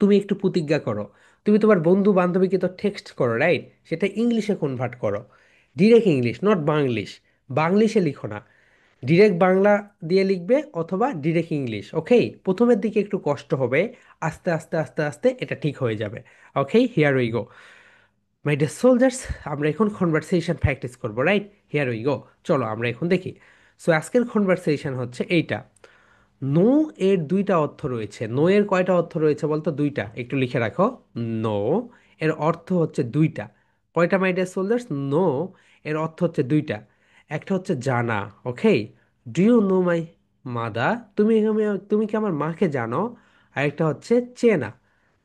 তুমি একটু প্রতিজ্ঞা করো, তুমি তোমার বন্ধু বান্ধবীকে তো টেক্সট করো, রাইট? সেটা ইংলিশে কনভার্ট করো। Direct English, not Banglish. বাংলিশে লিখো না, ডিরেক্ট বাংলা দিয়ে লিখবে অথবা ডিরেক্ট ইংলিশ। ওকে, প্রথমের দিকে একটু কষ্ট হবে, আস্তে আস্তে আস্তে আস্তে এটা ঠিক হয়ে যাবে। Okay, here we go my dear soldiers, আমরা এখন কনভারসেশন প্র্যাকটিস করবো, রাইট? Here we go. চলো আমরা এখন দেখি। সো আজকের কনভারসেশন হচ্ছে এইটা। নো এর দুইটা অর্থ রয়েছে। নো এর কয়টা অর্থ রয়েছে বলতো? দুইটা, একটু লিখে রাখো। নো এর অর্থ হচ্ছে দুইটা। কয়টা মাই ডিয়ার সোলজার্স? নো এর অর্থ হচ্ছে দুইটা। একটা হচ্ছে জানা। Okay, do you know my mother? তুমি কি আমার মাকে জানো? আরেকটা হচ্ছে চেনা।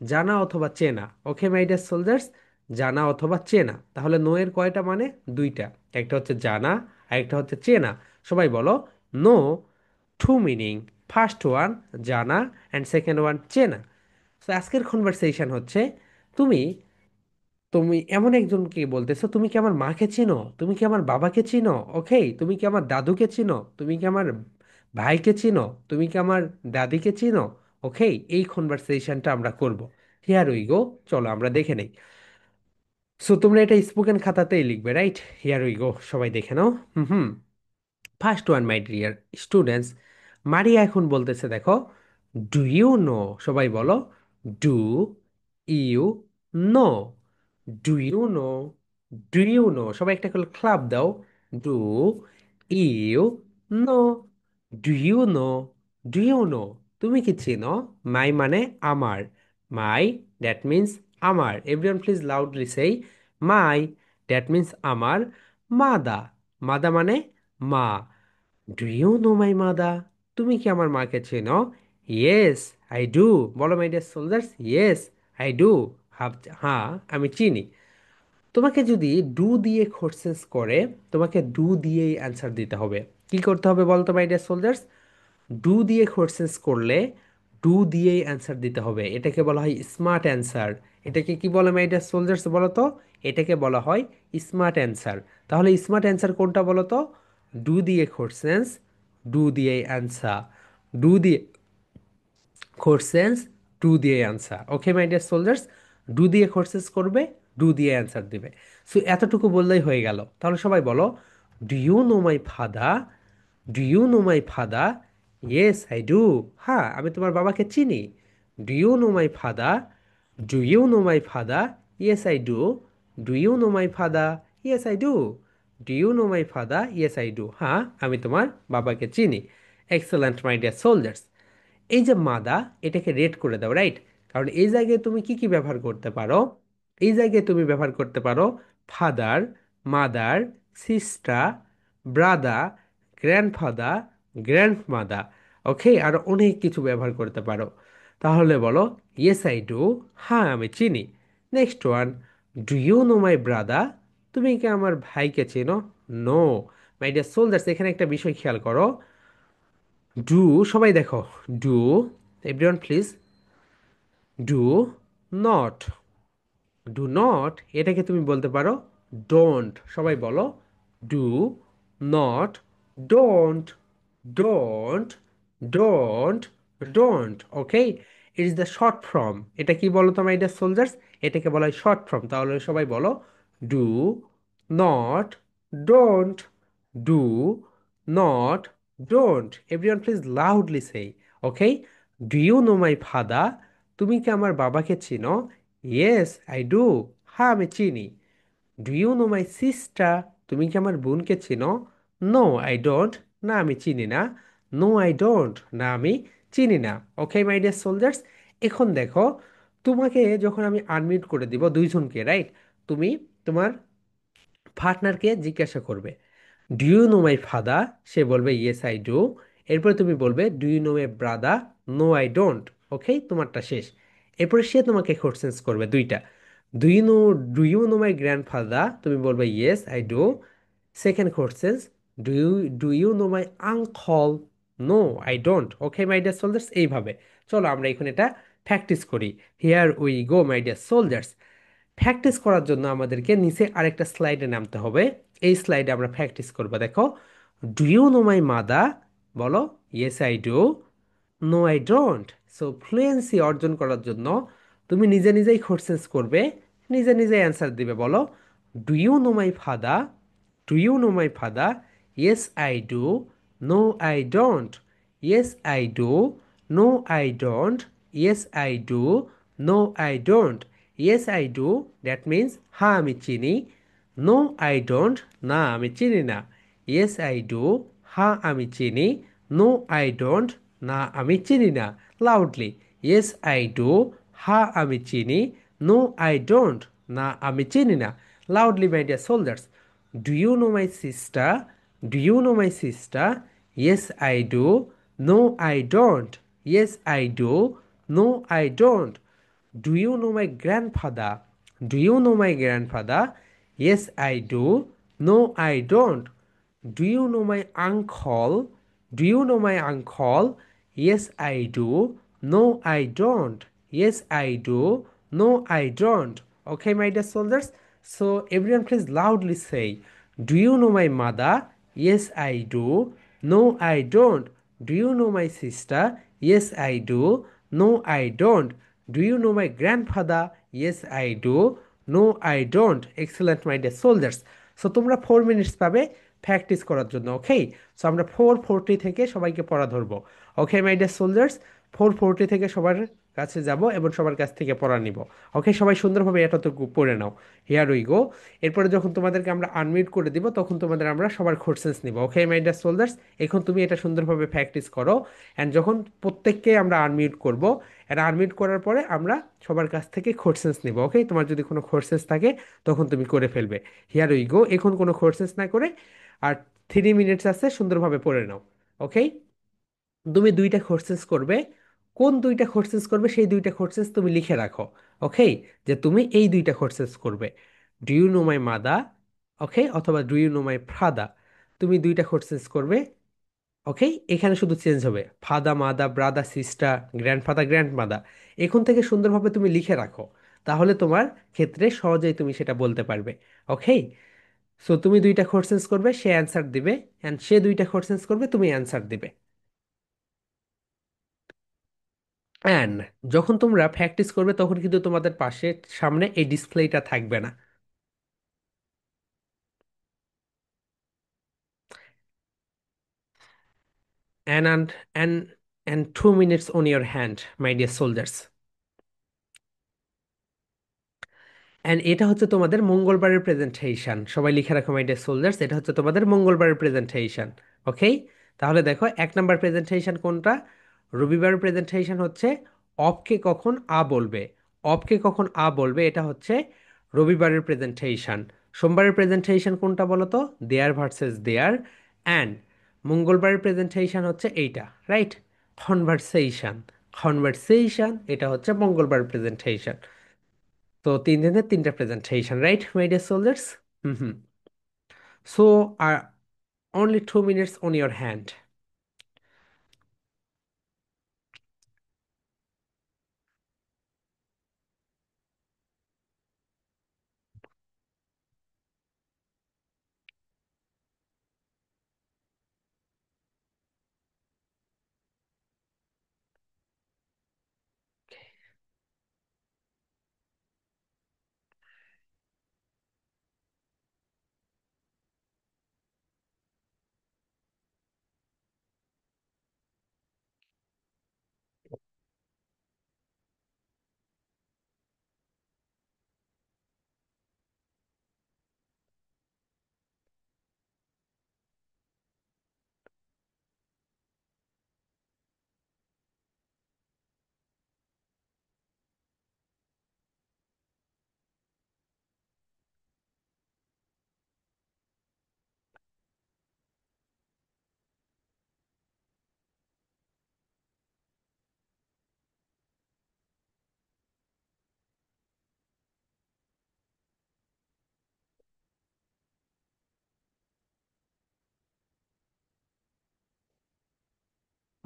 জানা অথবা চেনা। ওকে মাই ডিয়ার সোলজার্স, জানা অথবা চেনা। তাহলে নো এর কয়টা মানে? দুইটা। একটা হচ্ছে জানা, আরেকটা হচ্ছে চেনা। সবাই বলো, no two meaning. First one জানা, অ্যান্ড সেকেন্ড ওয়ান চেনা। সো আজকের কনভারসেশন হচ্ছে তুমি তুমি এমন একজনকে বলতেছো, তুমি কি আমার মাকে চিনো? তুমি কি আমার বাবাকে চিনো? ওকে, তুমি কি আমার দাদুকে চিনো? তুমি কি আমার ভাইকে চিনো? তুমি কি আমার দাদিকে চিনো? ওকে, এই কনভারসেশনটা আমরা করব। Here we go. চলো আমরা দেখে নেই। সো তোমরা এটা স্পোকেন খাতাতেই লিখবে, রাইট? হিয়ার উই গো, সবাই দেখে নাও। Hmm. First one my dear students, Maria এখন বলতেছে, দেখো, ডু ইউ নো? সবাই বলো, do you know, do you know, do you know, সবাই একটা করে ক্লাব দাও। Do you know, do you know, do you know, তুমি কি চেনো? মাই মানে আমার, মাই দ্যাট মিন্স আমার, everyone please loudly say my, that means আমার। মাদা, মাদা মানে মা, ডু ইউ নো মাই মাদা, তুমি কি আমার মাকে চেনো? ইয়েস আই ডু, বলো my dear soldiers, yes I do, হ্যাঁ আমি চিনি। তোমাকে যদি ডু দিয়ে কোশ্চেন্স করে, তোমাকে ডু দিয়েই অ্যান্সার দিতে হবে। কি করতে হবে বলতো মাই ডিয়ার সোলজার্স? ডু দিয়ে কোশ্চেন্স করলে ডু দিয়েই অ্যান্সার দিতে হবে, এটাকে বলা হয় স্মার্ট অ্যান্সার। এটাকে কি বলে মাই ডিয়ার সোলজার্স বলো তো? এটাকে বলা হয় স্মার্ট অ্যান্সার। তাহলে স্মার্ট অ্যান্সার কোনটা বলো তো? ডু দিয়ে কোশ্চেন্স, ডু দিয়ে অ্যান্সার, ডু দিয়ে কোশ্চেন্স, ডু দিয়ে answer. Okay my dear soldiers, do দিয়ে কোশ্চেন্স করবে, ডু দিয়ে অ্যান্সার দিবে। সো এতটুকু বললেই হয়ে গেল। তাহলে সবাই বলো, do you know my father, do you know my father, yes I do, হ্যাঁ আমি তোমার বাবাকে চিনি। Do you know my father, do you know my father, yes I do, do you know my father, yes I do, do you know my father, yes I do, হ্যাঁ আমি তোমার বাবাকে চিনি। এক্সেলেন্ট মাই ডিয়ার সোলজার্স। এই যে মাদা, এটাকে রেড করে দাও, রাইট? কারণ এই জায়গায় তুমি কি কি ব্যবহার করতে পারো? এই জায়গায় তুমি ব্যবহার করতে পারো father, mother, sister, brother, grandfather, grandmother. Okay, আর অনেক কিছু ব্যবহার করতে পারো। তাহলে বলো, ইয়েস আই ডু, হ্যাঁ আমি চিনি। Next one, do you know my brother, তুমি কি আমার ভাইকে চেনো? নো। মাই ডিয়ার সোলজার্স, এখানে একটা বিষয় খেয়াল করো। ডু, সবাই দেখো, do, everyone please, do not, do not, এটাকে তুমি বলতে পারো ডোন্ট। সবাই বলো, do not, don't, don't, don't, don't. Okay, it is the short form. এটা কি বলো তো মাই ডিয়ার সোলজার্স? এটাকে বলা হয় শর্ট ফর্ম। তাহলে সবাই বলো, do not, don't, do not, don't. Everyone please loudly say, okay. Do you know my father, তুমি কি আমার বাবাকে চিনো? ইয়েস আই ডু, হ্যাঁ আমি চিনি। Do you know my sister, তুমি কি আমার বোনকে চিনো? নো আই ডোন্ট, না আমি চিনি না। নো আই ডোন্ট, না আমি চিনি না। ওকে মাই ডিয়ার সোলজার্স, এখন দেখো, তোমাকে যখন আমি আনমিউট করে দিব দুইজনকে, রাইট? তুমি তোমার পার্টনারকে জিজ্ঞাসা করবে, do you know my father, সে বলবে ইয়েস আই ডু। এরপরে তুমি বলবে, do you know my brother? No I don't. Okay, তোমারটা শেষ। এরপরে সে তোমাকে কোশ্চেন্স করবে দুইটা, do you know, do you know my grandfather, তুমি বলবে yes I do. Second questions, do you, do you know my uncle? No I don't. Okay my dear soldiers, এইভাবে। চলো আমরা এখন এটা প্র্যাকটিস করি। Here we go my dear soldiers. Practice করার জন্য আমাদেরকে নিচে আরেকটা স্লাইডে নামতে হবে। এই স্লাইডে আমরা প্র্যাকটিস করবো। দেখো, do you know my mother, বলো yes I do, no I don't. So fluency অর্জন করার জন্য তুমি নিজে নিজেই কোশ্চেন্স করবে, নিজে নিজেই অ্যান্সার দিবে। বলো, do you know my father, do you know my father, yes I do, no I don't, yes I do, no I don't, yes I do, no I don't, yes I do, that means হ্যাঁ আমি চিনি। নো আই ডোন্ট, না আমি চিনি না। ইয়েস আই ডু, হ্যাঁ আমি চিনি। নো আই ডোন্ট, না আমি চিনি না। লাউডলি, ইয়েস আই ডু, হ্যাঁ আমি চিনি। নো আই ডোন্ট, না আমি চিনি না। Loudly my dear soldiers, do you know my sister, do you know my sister, yes I do, no I don't, yes I do, no I don't. Do you know my grandfather, do you know my grandfather, yes I do, no I don't. Do you know my uncle, do you know my uncle, yes I do, no I don't, yes I do, no I don't. Okay, my dear soldiers, so everyone please loudly say, do you know my mother? Yes I do, no I don't. Do you know my sister? Yes I do, no I don't. Do you know my grandfather? Yes I do, no I don't. Excellent my dear soldiers. So তোমরা 4 মিনিটস পাবে প্র্যাকটিস করার জন্য। ওকে, সো আমরা 4:40 থেকে সবাইকে পড়া ধরবো। ওকে মাই ডিয়ার সোলজার্স, 4:40 থেকে সবার কাছে যাব এবং সবার কাছ থেকে পড়া নিব। ওকে, সবাই সুন্দরভাবে এতটুকু পড়ে নাও। হিয়ার উই গো। এরপরে যখন তোমাদেরকে আমরা আনমিউট করে দিব তখন তোমাদের আমরা সবার কোশ্চেন্স নিব। ওকে মাই ডিয়ার সোলজার্স, এখন তুমি এটা সুন্দরভাবে প্র্যাকটিস করো। অ্যান্ড যখন প্রত্যেককে আমরা আনমিউট করব, এটা আনমিউট করার পরে আমরা সবার কাছ থেকে কোশ্চেন্স নিব। ওকে, তোমার যদি কোনো কোশ্চেন্স থাকে তখন তুমি করে ফেলবে। হিয়ার উই গো। এখন কোনো কোশ্চেন্স না করে, আর 3 মিনিটস আছে, সুন্দরভাবে পড়ে নাও। ওকে, তুমি দুইটা কোর্সেস করবে। কোন দুইটা কোর্সেস করবে সেই দুইটা কোর্সেস তুমি লিখে রাখো। ওকে, যে তুমি এই দুইটা কোর্সেস করবে। ডু ইউ নো মাই মাদা, ওকে, অথবা ডু ইউ নো মাই ফাদা। তুমি দুইটা কোর্সেস করবে। ওকে, এখানে শুধু চেঞ্জ হবে ফাদা মাদা, ব্রাদা সিস্টার, গ্র্যান্ডফাদার গ্র্যান্ডমাদা। এখন থেকে সুন্দরভাবে তুমি লিখে রাখো, তাহলে তোমার ক্ষেত্রে সহজেই তুমি সেটা বলতে পারবে। ওকে, সো তুমি দুইটা কোর্সেস করবে, সে অ্যান্সার দিবে, অ্যান্ড সে দুইটা কোর্সেস করবে, তুমি অ্যান্সার দিবে। অ্যান্ড যখন তোমরা প্র্যাকটিস করবে তখন কিন্তু তোমাদের পাশে সামনে এই ডিসপ্লেটা থাকবে না। and and and 2 minutes on your hand, my dear soldiers. And এটা হচ্ছে তোমাদের মঙ্গলবারের প্রেজেন্টেশন। সবাই লিখে রাখো মাই ডিয়ার সোলজার্স, এটা হচ্ছে তোমাদের মঙ্গলবারের প্রেজেন্টেশন। ওকে, তাহলে দেখো 1 নাম্বার প্রেজেন্টেশন কোনটা? রবিবারের প্রেজেন্টেশন হচ্ছে অফকে কখন আ বলবে। অফকে কখন আ বলবে, এটা হচ্ছে রবিবারের প্রেজেন্টেশন। সোমবারের প্রেজেন্টেশন কোনটা বলো তো? দেয়ার ভার্সেস দেয়ার। অ্যান্ড মঙ্গলবারের প্রেজেন্টেশন হচ্ছে এইটা, রাইট? কনভারসেশন। কনভারসেশন, এটা হচ্ছে মঙ্গলবারের প্রেজেন্টেশন। তো 3 দিনের 3টা presentation, right my dear soldiers? Hmm hmm. So R only 2 minutes on your hand.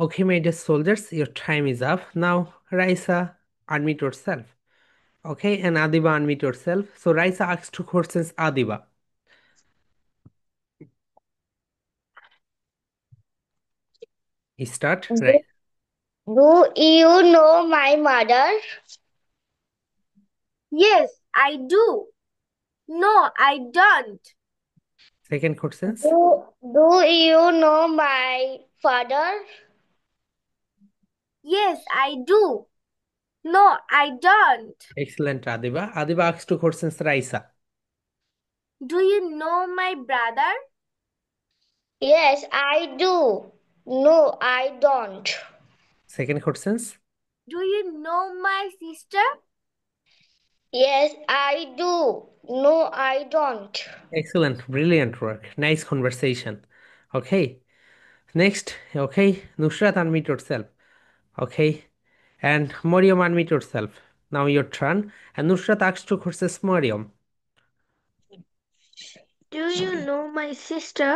Okay, my dear soldiers, your time is up. Now, Raisa, unmute yourself. Okay, and Adiba, unmute yourself. So, Raisa asks two questions, Adiba. Start, Do, right? do you know my mother? Yes, I do. No, I don't. Second questions. Do you know my father? Yes, I do. No, I don't. Excellent, Adiba. Adiba asks two questions, Raisa. Do you know my brother? Yes, I do. No, I don't. Second questions. Do you know my sister? Yes, I do. No, I don't. Excellent, brilliant work. Nice conversation. Okay, next. Okay, Nusrat, unmute yourself. Okay, and Mariam, unmute yourself. Now your turn. And Nusrat asks two questions, Mariam. Do you know my sister?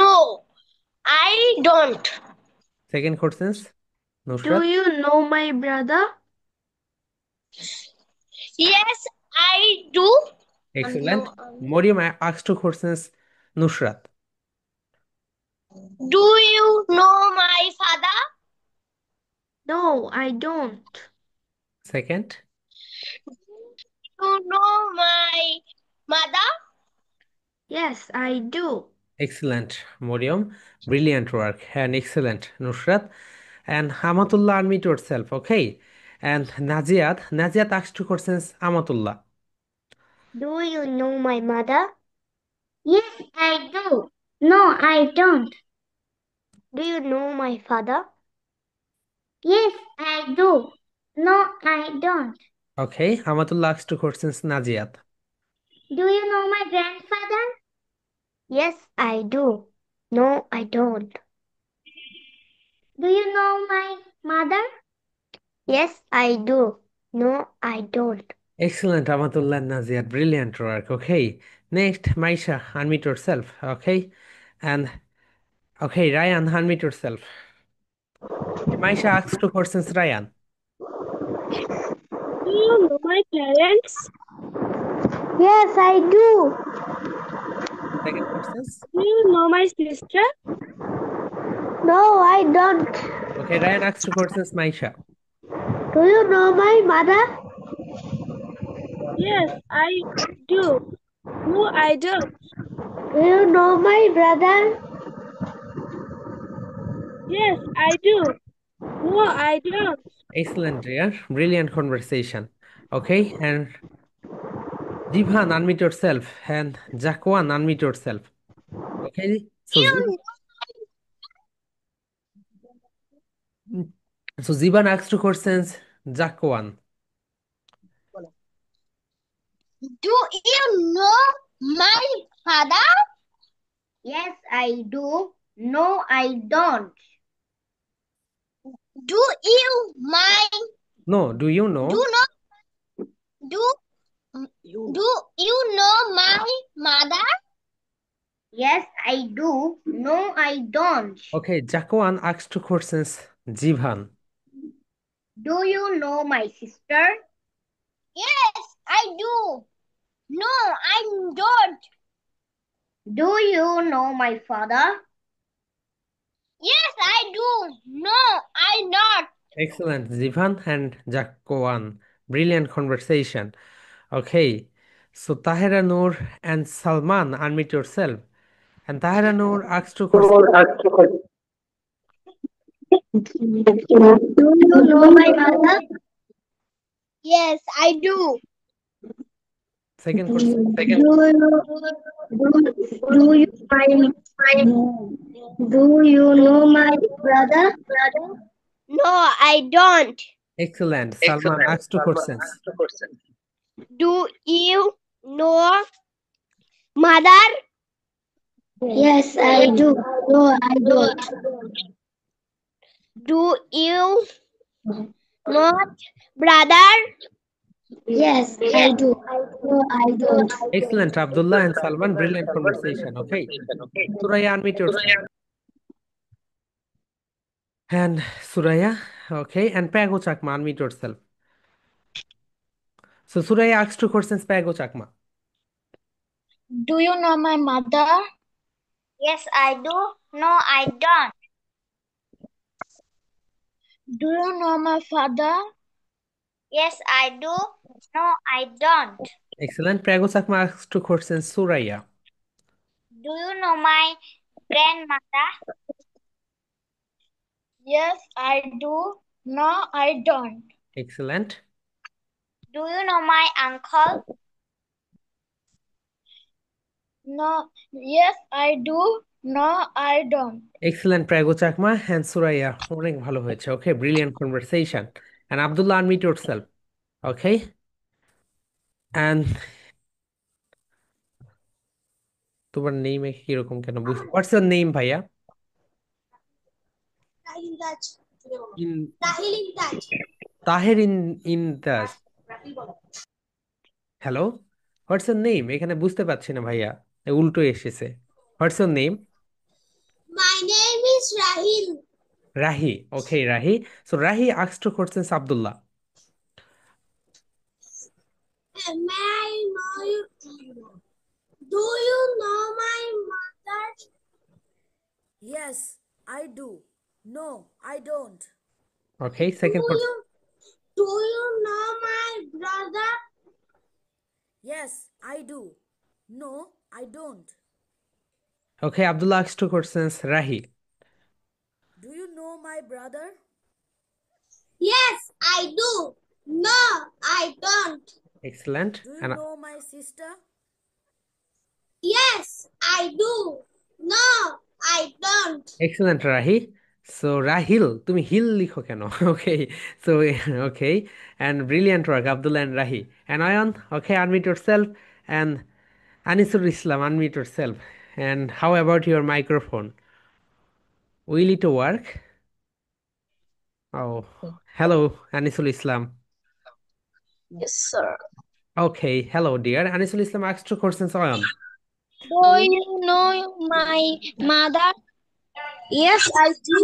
No, I don't. Second questions, Do Nusrat. you know my brother? Yes, I do. Excellent. Mariam asks two questions, Nusrat. Do you know my father? No, I don't. Second. You know my mother? Yes, I do. Excellent, Mariam. Brilliant work and excellent, Nusrat. And Amatullah, unmute yourself, okay? And Naziat asked two questions, Amatullah. Do you know my mother? Yes, I do. No, I don't. Do you know my father? Yes, I do. No, I don't. Okay, Amatullah asked two questions, Naziat. Do you know my grandfather? Yes, I do. No, I don't. Do you know my mother? Yes, I do. No, I don't. Excellent, Amatullah and Naziat. Brilliant work. Okay. Next, Maisha, unmute yourself. Okay. And okay, Ryan, unmute yourself. Maisha asks two questions, Ryan. Do you know my parents? Yes, I do. Second questions. Do you know my sister? No, I don't. Okay, Ryan asks two questions, Maisha. Do you know my mother? Yes, I do. No, I don't. Do you know my brother? Yes, I do. No, I don't. Excellent, dear. Brilliant conversation. Okay, and Jibhan, unmute yourself. And Jakwan, unmute yourself. Okay, so You Ziban asks two questions, Jakwan. Do you know my father? Yes, I do. No, I don't. Do you my No, do you do know? know do do you know my mother? Yes, I do. No, I don't. Okay, Jakwan asks two questions, Jibhan. Do you know my sister? Yes, I do. No, I don't. Do you know my father? Yes, I do. No, I don't. Excellent, Zivan and Jakwan. Brilliant conversation. Okay, so Tahira Noor and Salman, unmute yourself. And Tahira Noor asks two questions. Do you know my mother? Yes, I do. Second question. Do you know my brother? No, I don't. Excellent. Salman asks two questions. Do you know mother? Yes, I do. No, I don't. Do you know brother? Yes, I do. No, I don't. Excellent, Abdullah and Salman. Brilliant conversation. Okay, Suraya, unmute yourself. And Suraya, okay, and Pago Chakma, unmute yourself. So Suraya asks two questions, Pago Chakma. Do you know my mother? Yes, I do. No, I don't. Do you know my father? Yes, I do. No, I don't. Excellent. Pago Chakma asks two questions, Suraya. Do you know my grandmother? Yes, I do. No, I don't. Excellent. Do you know my uncle? No, yes, I do. No, I don't. Excellent, Prago Chakma and Suraya. অনেক ভালো হয়েছে. Okay, brilliant conversation. And Abdullah, unmute yourself. Okay? And তোমার নেইমে কিরকম কেন বুঝ What's your name, ভাইয়া? In Tahir in the Hello? What's your name? এখানে বুঝতে পারছি না ভাইয়া. উল্টো এসেছে. What's your name? My name is Rahil. Rahi. Okay, Rahi. So Rahi asked two questions, Abdullah. May I know you? Do you know my mother? Yes, I do. No, I don't. Okay, second question. Do you know my brother? Yes, I do. No, I don't. Okay, Abdullah asked two questions, Rahi. Do you know my brother? Yes, I do. No, I don't. Excellent. Do you And know my sister? Yes, I do. No, I don't. excellent, Rahi. So Rahil, তুমি হিল লিখো কেন? Okay. So okay. And brilliant work, Abdullah and Rahi. And Ayan, okay, unmute yourself. And Anisul Islam, unmute yourself. And how about your microphone? Will it work? Oh, hello, Anisul Islam. Yes, sir. Okay, hello, dear. Anisul Islam asked two questions on. Do you know my mother? Yes, I do.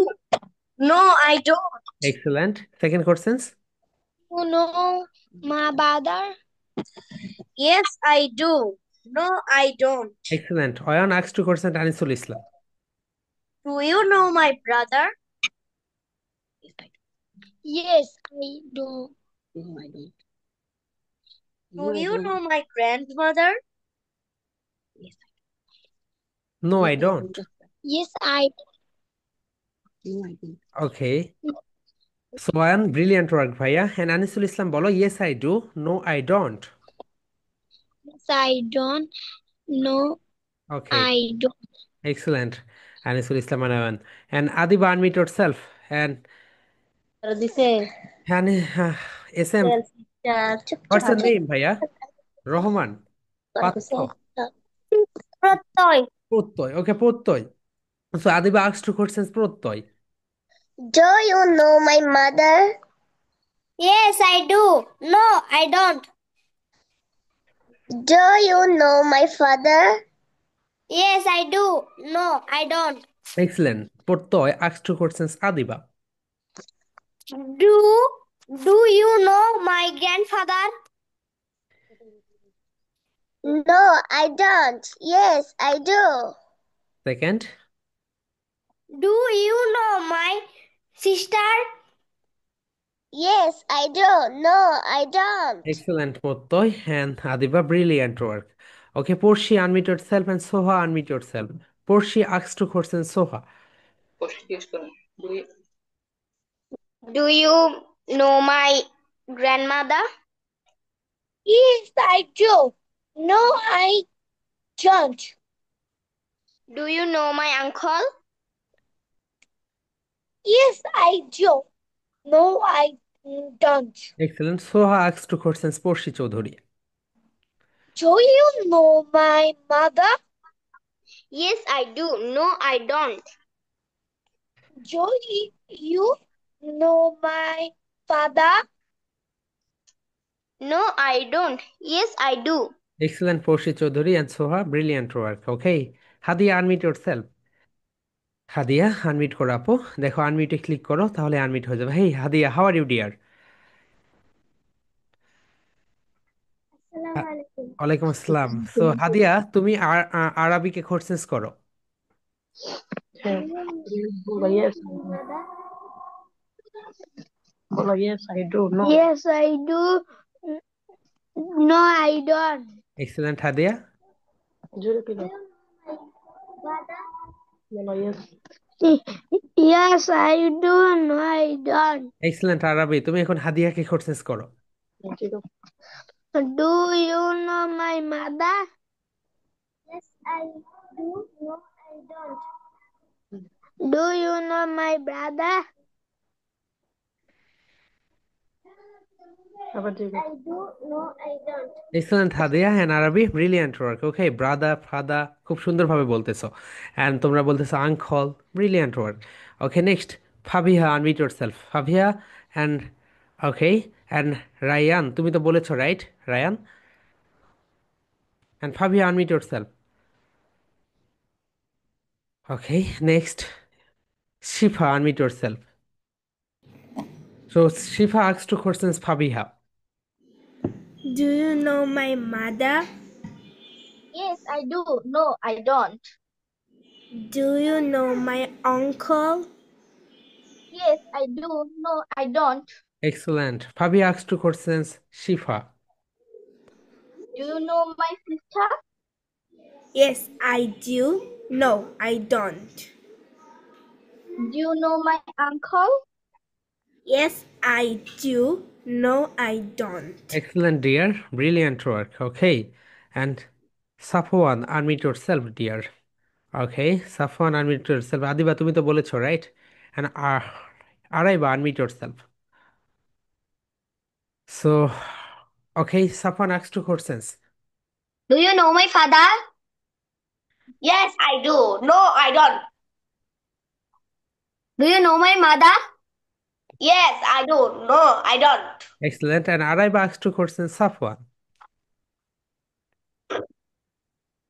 No, I don't. Excellent. Second questions. You know my brother? Yes, I do. No, I don't. Excellent. Ayan asked two questions, Anisul Islam. Do you know my brother? Yes, I do. No, I don't. Do you know my grandmother? No, I don't. Yes, I Okay. So Ayan, brilliant work, bhaiya. And Anisul Islam bolo, yes, I do. No, I don't. yes, I don't. No, Okay. I don't. Excellent. Anisul Islam and Ayan. And Adiba, unmute yourself. And SM, what's your name, bhaiya? Rohman. Patho. Protoy. Protoy. Okay, Protoy. So Adiba asked two questions, Protoy. Do you know my mother? Yes, I do. No, I don't. Do you know my father? Yes, I do. No, I don't. Excellent. Protoy asked two questions, Adiba. Do you know my grandfather? No, I don't. Yes, I do. Second. Do you know my sister? Yes, I do. No, I don't. Excellent, Protoy. And Adiba, brilliant work. Okay, Porshi, unmute yourself. And Soha, unmute yourself. Porshi asked two questions, Soha. Do you know my grandmother? Yes, I do. No, I don't. Do you know my uncle? Yes, I do. No, I don't. Excellent. Soha asked two questions, Porshi Chaudhuri. Do you know my mother? Yes, I do. No, I don't. Do you know my father? No, I don't. Yes, I do. Excellent, Porshi Chaudhuri and Soha, brilliant work. Okay, Hadia, unmute yourself. হাদিয়া আনমিউট করো আপু, দেখো আনমিউটে ক্লিক করো তাহলে আনমিউট হয়ে যাবে। হেই হাদিয়া, how are you dear? Assalamu alaikum. ওয়ালাইকুম আসসালাম। সো হাদিয়া, তুমি আরবিকে কোর্সেস করো। Yes, I do. No. Yes, I do. No, I don't. Excellent হাদিয়া। Yes, I do. No, I don't. Excellent আরবি। তুমি এখন হাদিয়াকে কোর্সেস করো। Do you know my mother? Yes, I do. No, I don't. Do you know my brother? I do. No, I don't. Excellent হাদিয়া অ্যান্ড আরবি, ব্রিলিয়ান্ট ওয়ার্ক। ওকে, ব্রাদা ফাদা খুব সুন্দরভাবে বলতেছো। অ্যান্ড তোমরা বলতেছো uncle, brilliant work. Okay, next Fabiha, unmute yourself Fabiha. And okay, and Ryan, তুমি তো বলেছো right Ryan? And Fabiha, unmute yourself. Okay, next, Shifa, unmute yourself. So Shifa asks two questions, Fabiha. Do you know my mother? Yes, I do. No, I don't. Do you know my uncle? Yes, I do. No, I don't. Excellent. Fabi asks two questions, Shifa. Do you know my sister? Yes, I do. No, I don't. Do you know my uncle? Yes, I do. No, I don't. Excellent, dear. Brilliant work. Okay. And Safwan, unmute yourself, dear. Okay, Safwan, unmute yourself. Adiba, তুমি তো বলেছো, right? And Araiba, unmute yourself. So, okay, Safwan asks two questions. Do you know my father? Yes, I do. No, I don't. Do you know my mother? Yes, I do. No, I don't. Excellent. And Araiba asks two questions, Safwan.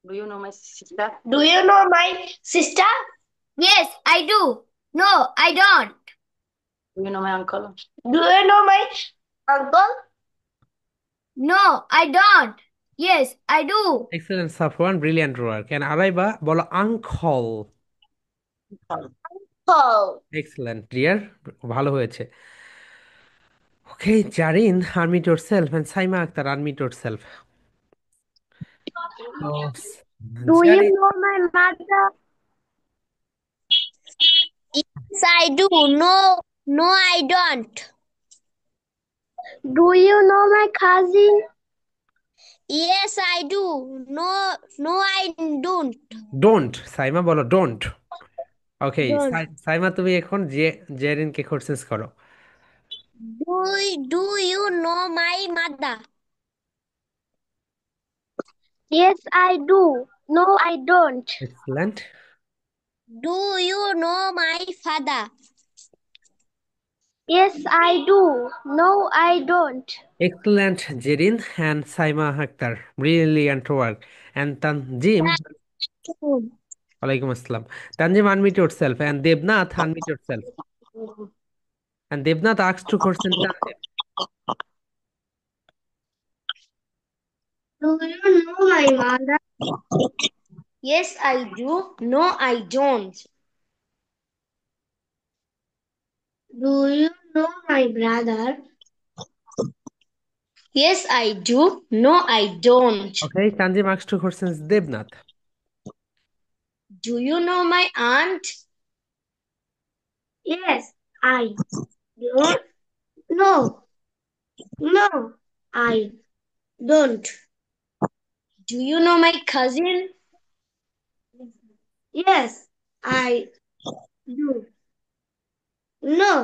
Do you know my sister? Do you know my sister? Yes, I do. No, I don't. Do you know my uncle? Do you know my uncle? No, I don't. Yes, I do. Excellent, Safwan. Brilliant work. And Araiba, বলো uncle. Uncle. Excellent, dear. ভালো হয়েছে. Okay, Jarin, unmute yourself. And Saima Akhtar, unmute yourself. So, Do you Jarin. know my mother? Yes, I do. No, no, I don't. Do you know my cousin? Yes, I do. No, no, I don't. Don't. Saima বলো don't. Okay, Don't. সাইমা তুমি এখন জেরিনকে কোশ্চেন্স করো. Do you know my mother? Yes, I do. No, I don't. Excellent. Do you know my father? Yes, I do. No, I don't. Excellent, Jerin and Saima Akhtar. Brilliant work. And Tanjim, Alaikum Assalam. Tanjim, unmute yourself. And Devnath, unmute yourself. And Devnath asks two questions. Tanjim. Do you know my mother? Yes, I do. No, I don't. Do you know my brother? Yes, I do. No, I don't. Okay, Tanjim asks two questions. Devnath. Do you know my aunt? Yes, I don't. No, no, I don't. Do you know my cousin? Yes, I do. No,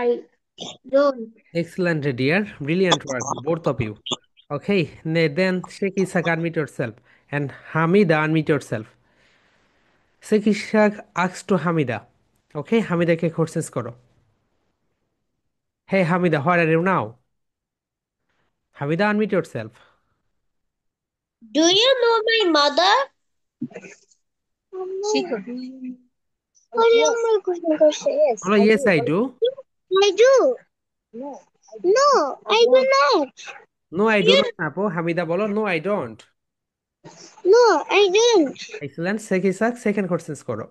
I don't. Excellent, dear. Brilliant work, both of you. Okay, then Sheikh Ishaq, unmute yourself. And Hamida, unmute yourself. Sheikh Ishaq asks to Hamida. Okay, Hamida ke questions karo. Hey Hamida, where are you now? Hamida, unmute yourself. Do you know my mother? Yes, Oh, yes, I do. I do. No, I do not. No, I do not, Apo. Hamida bolo, no, I don't. No, I don't. Excellent. Sheikh Ishaq, second questions karo.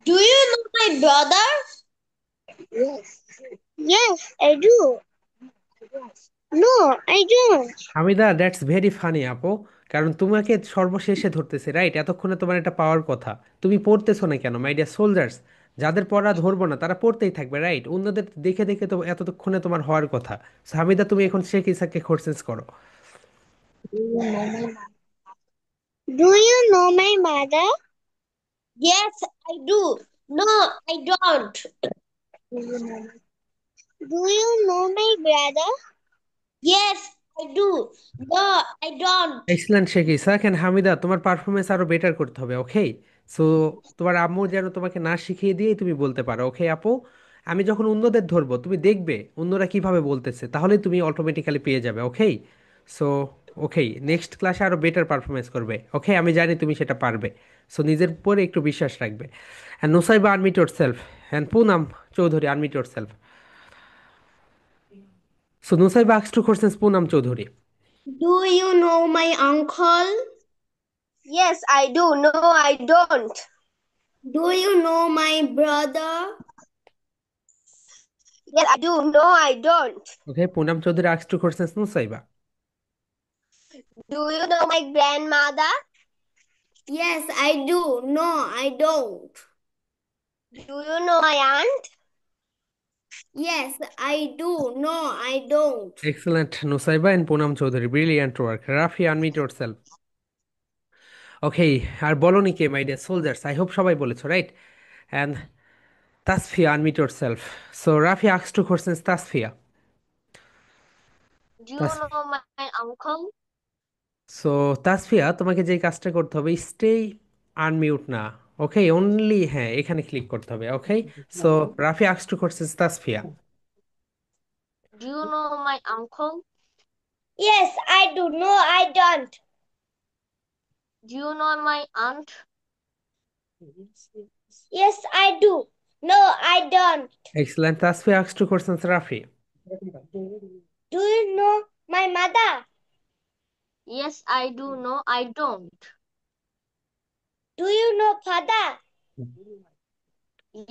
Do you know my brother? Yes. Yes, I do. No, I don't. Hamida that's very funny আপু, কারণ তোমাকে সর্বশেষে ধরতেছে, রাইট? এতক্ষণে তোমার এটা পাওয়ার কথা, তুমি পড়তেছো না কেন, মাই ডিয়ার সোলজার্স? যাদের পড়া ধরবো না তারা পড়তেই থাকবে, রাইট? অন্যদের দেখে দেখে তো এতক্ষণে তোমার হওয়ার কথা। So, হামিদা তুমি এখন শেখ ইসাককে কোশ্চেন্স করো. Do you know my mother? Yes, I do. No, I don't. Do you know my brother? Yes, I do. No, I don't. Excellent Sheikh Ishaq. And Hamida তোমার পারফরমেন্স আরো বেটার করতে হবে, ওকে? সো তোমার আম্মু যেন তোমাকে না শিখিয়ে দিয়ে তুমি বলতে পারো, ওকে আপু? আমি যখন অন্যদের ধরবো তুমি দেখবে অন্যরা কিভাবে বলতেছে, তাহলে তুমি অটোমেটিক্যালি পেয়ে যাবে, ওকে? সো ওকে, নেক্সট ক্লাসে আরো বেটার পারফরমেন্স করবে, ওকে? আমি জানি তুমি সেটা পারবে। সো নিজের উপরে একটু বিশ্বাস রাখবে। And Nusaiba, unmute your self. And Poonam Chowdhury, unmute your self. So Nusaiba asked two questions, Poonam Chowdhury. Do you know my uncle? Yes, I do. No, I don't. Do you know my brother? Yes, I do. No, I don't. Okay, Poonam Chowdhury asked two questions, Nusaiba. Do you know my grandmother? Yes, I do. No, I don't. Do you know my aunt? Yes, I do. No, I don't. Excellent, Nusaiba and Poonam Chaudhary. Brilliant work. Rafi, unmute yourself. Okay, আর বলনি কে my dear soldiers? I hope সবাই বলেছো, right? And Tasfia, unmute yourself. So Rafi asks two questions, Tasfia. Do you তাস know my uncle? So Tasfia, তোমাকে যে কাজটা করতে হবে, স্টে আনমিউট না। ওকে, অনলি হ্যাঁ এখানে ক্লিক করতে হবে। Okay, so Rafi asks two questions, Tasfia. Do you know my uncle? Yes, I do. No, I don't. Do you know my aunt? Yes, I do. No, I don't. Excellent, Tasfia asks two questions, Rafi. Do you know my mother? Yes, I do. No, I don't. Do you know father?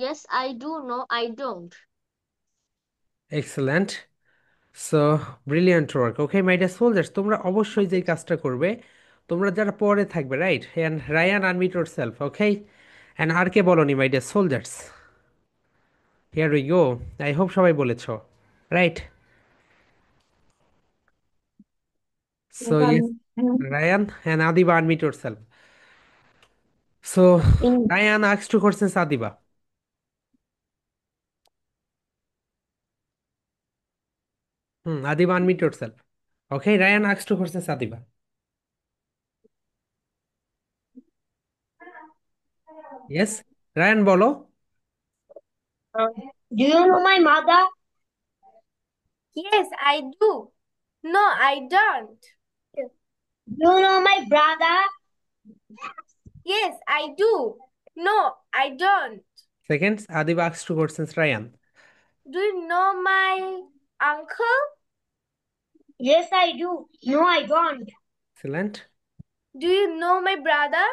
Yes, I do. No, I don't. Excellent, so brilliant work. Okay my dear soldiers, তোমরা অবশ্যই যে কাজটা করবে, তোমরা যারা পরে থাকবে, right? And Ryan unmute yourself. Okay, and আর কে বলনি my dear soldiers? Here we go. I hope সবাই বলেছো, right? So yes, Ryan and Adiba unmute yourself. So Ryan asked two questions, Adiba. Adiba, unmute yourself. Okay, Ryan asked two questions, Adiba. Yes, Ryan বলো। Do you know my mother? Yes, I do. No, I don't. Do you know my brother? Yes, I do. No, I don't. Seconds, Adiba asked two questions, Ryan. Do you know my uncle? Yes, I do. No, I don't. Excellent. Do you know my brother?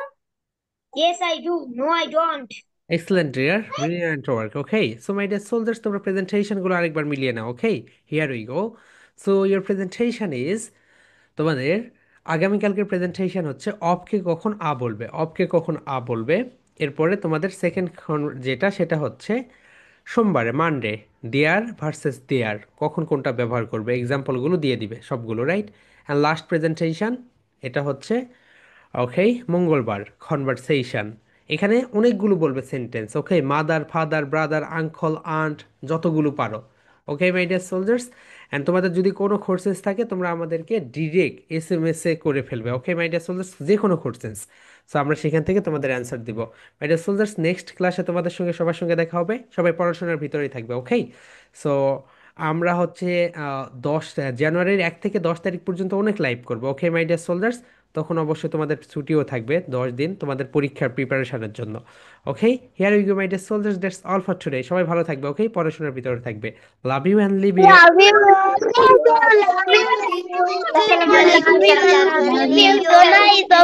Yes, I do. No, I don't. Excellent, dear. Brilliant work. Okay, so my dear soldiers, তোমরা presentation গুলো আরেকবার মিলিয়ে নাও। Okay, here we go. So your presentation is, তোমাদের আগামীকালকের প্রেজেন্টেশন হচ্ছে অফকে কখন আ বলবে, অফকে কখন আ বলবে। এরপরে তোমাদের সেকেন্ড যেটা, সেটা হচ্ছে সোমবারে, মানডে, দেয়ার ভার্সেস দেয়ার কখন কোনটা ব্যবহার করবে, এক্সাম্পলগুলো দিয়ে দিবে সবগুলো, রাইট? অ্যান্ড লাস্ট প্রেজেন্টেশন, এটা হচ্ছে ওকে মঙ্গলবার, কনভারসেশন। এখানে অনেকগুলো বলবে sentence. Okay, mother, father, brother, uncle, aunt, যতগুলো পারো। Okay my dear soldiers, and তোমাদের যদি কোনো কোর্সেস থাকে, তোমরা আমাদেরকে ডিরেক্ট SMS এ করে ফেলবে। ওকে মাই ডিয়ার সোলজার্স, যে কোনো কোর্সেস, সো আমরা সেখান থেকে তোমাদের অ্যান্সার দিব। মাই ডিয়ার সোলজার্স, নেক্সট ক্লাসে তোমাদের সঙ্গে সবার সঙ্গে দেখা হবে। সবাই পড়াশোনার ভিতরেই থাকবে। ওকে, সো আমরা হচ্ছে 10 জানুয়ারির 1 থেকে 10 তারিখ পর্যন্ত অনেক লাইভ করবো। ওকে মাই ডিয়ার সোলজার্স, তখন অবশ্যই তোমাদের ছুটিও থাকবে 10 দিন তোমাদের পরীক্ষার প্রিপারেশনের জন্য। Okay, here we go my dear soldiers, that's all for today. সবাই ভালো থাকবে। ওকে, পড়াশোনার ভিতরে থাকবে। Love you and live you. Love you. Love you. Love you. Love you. Love you.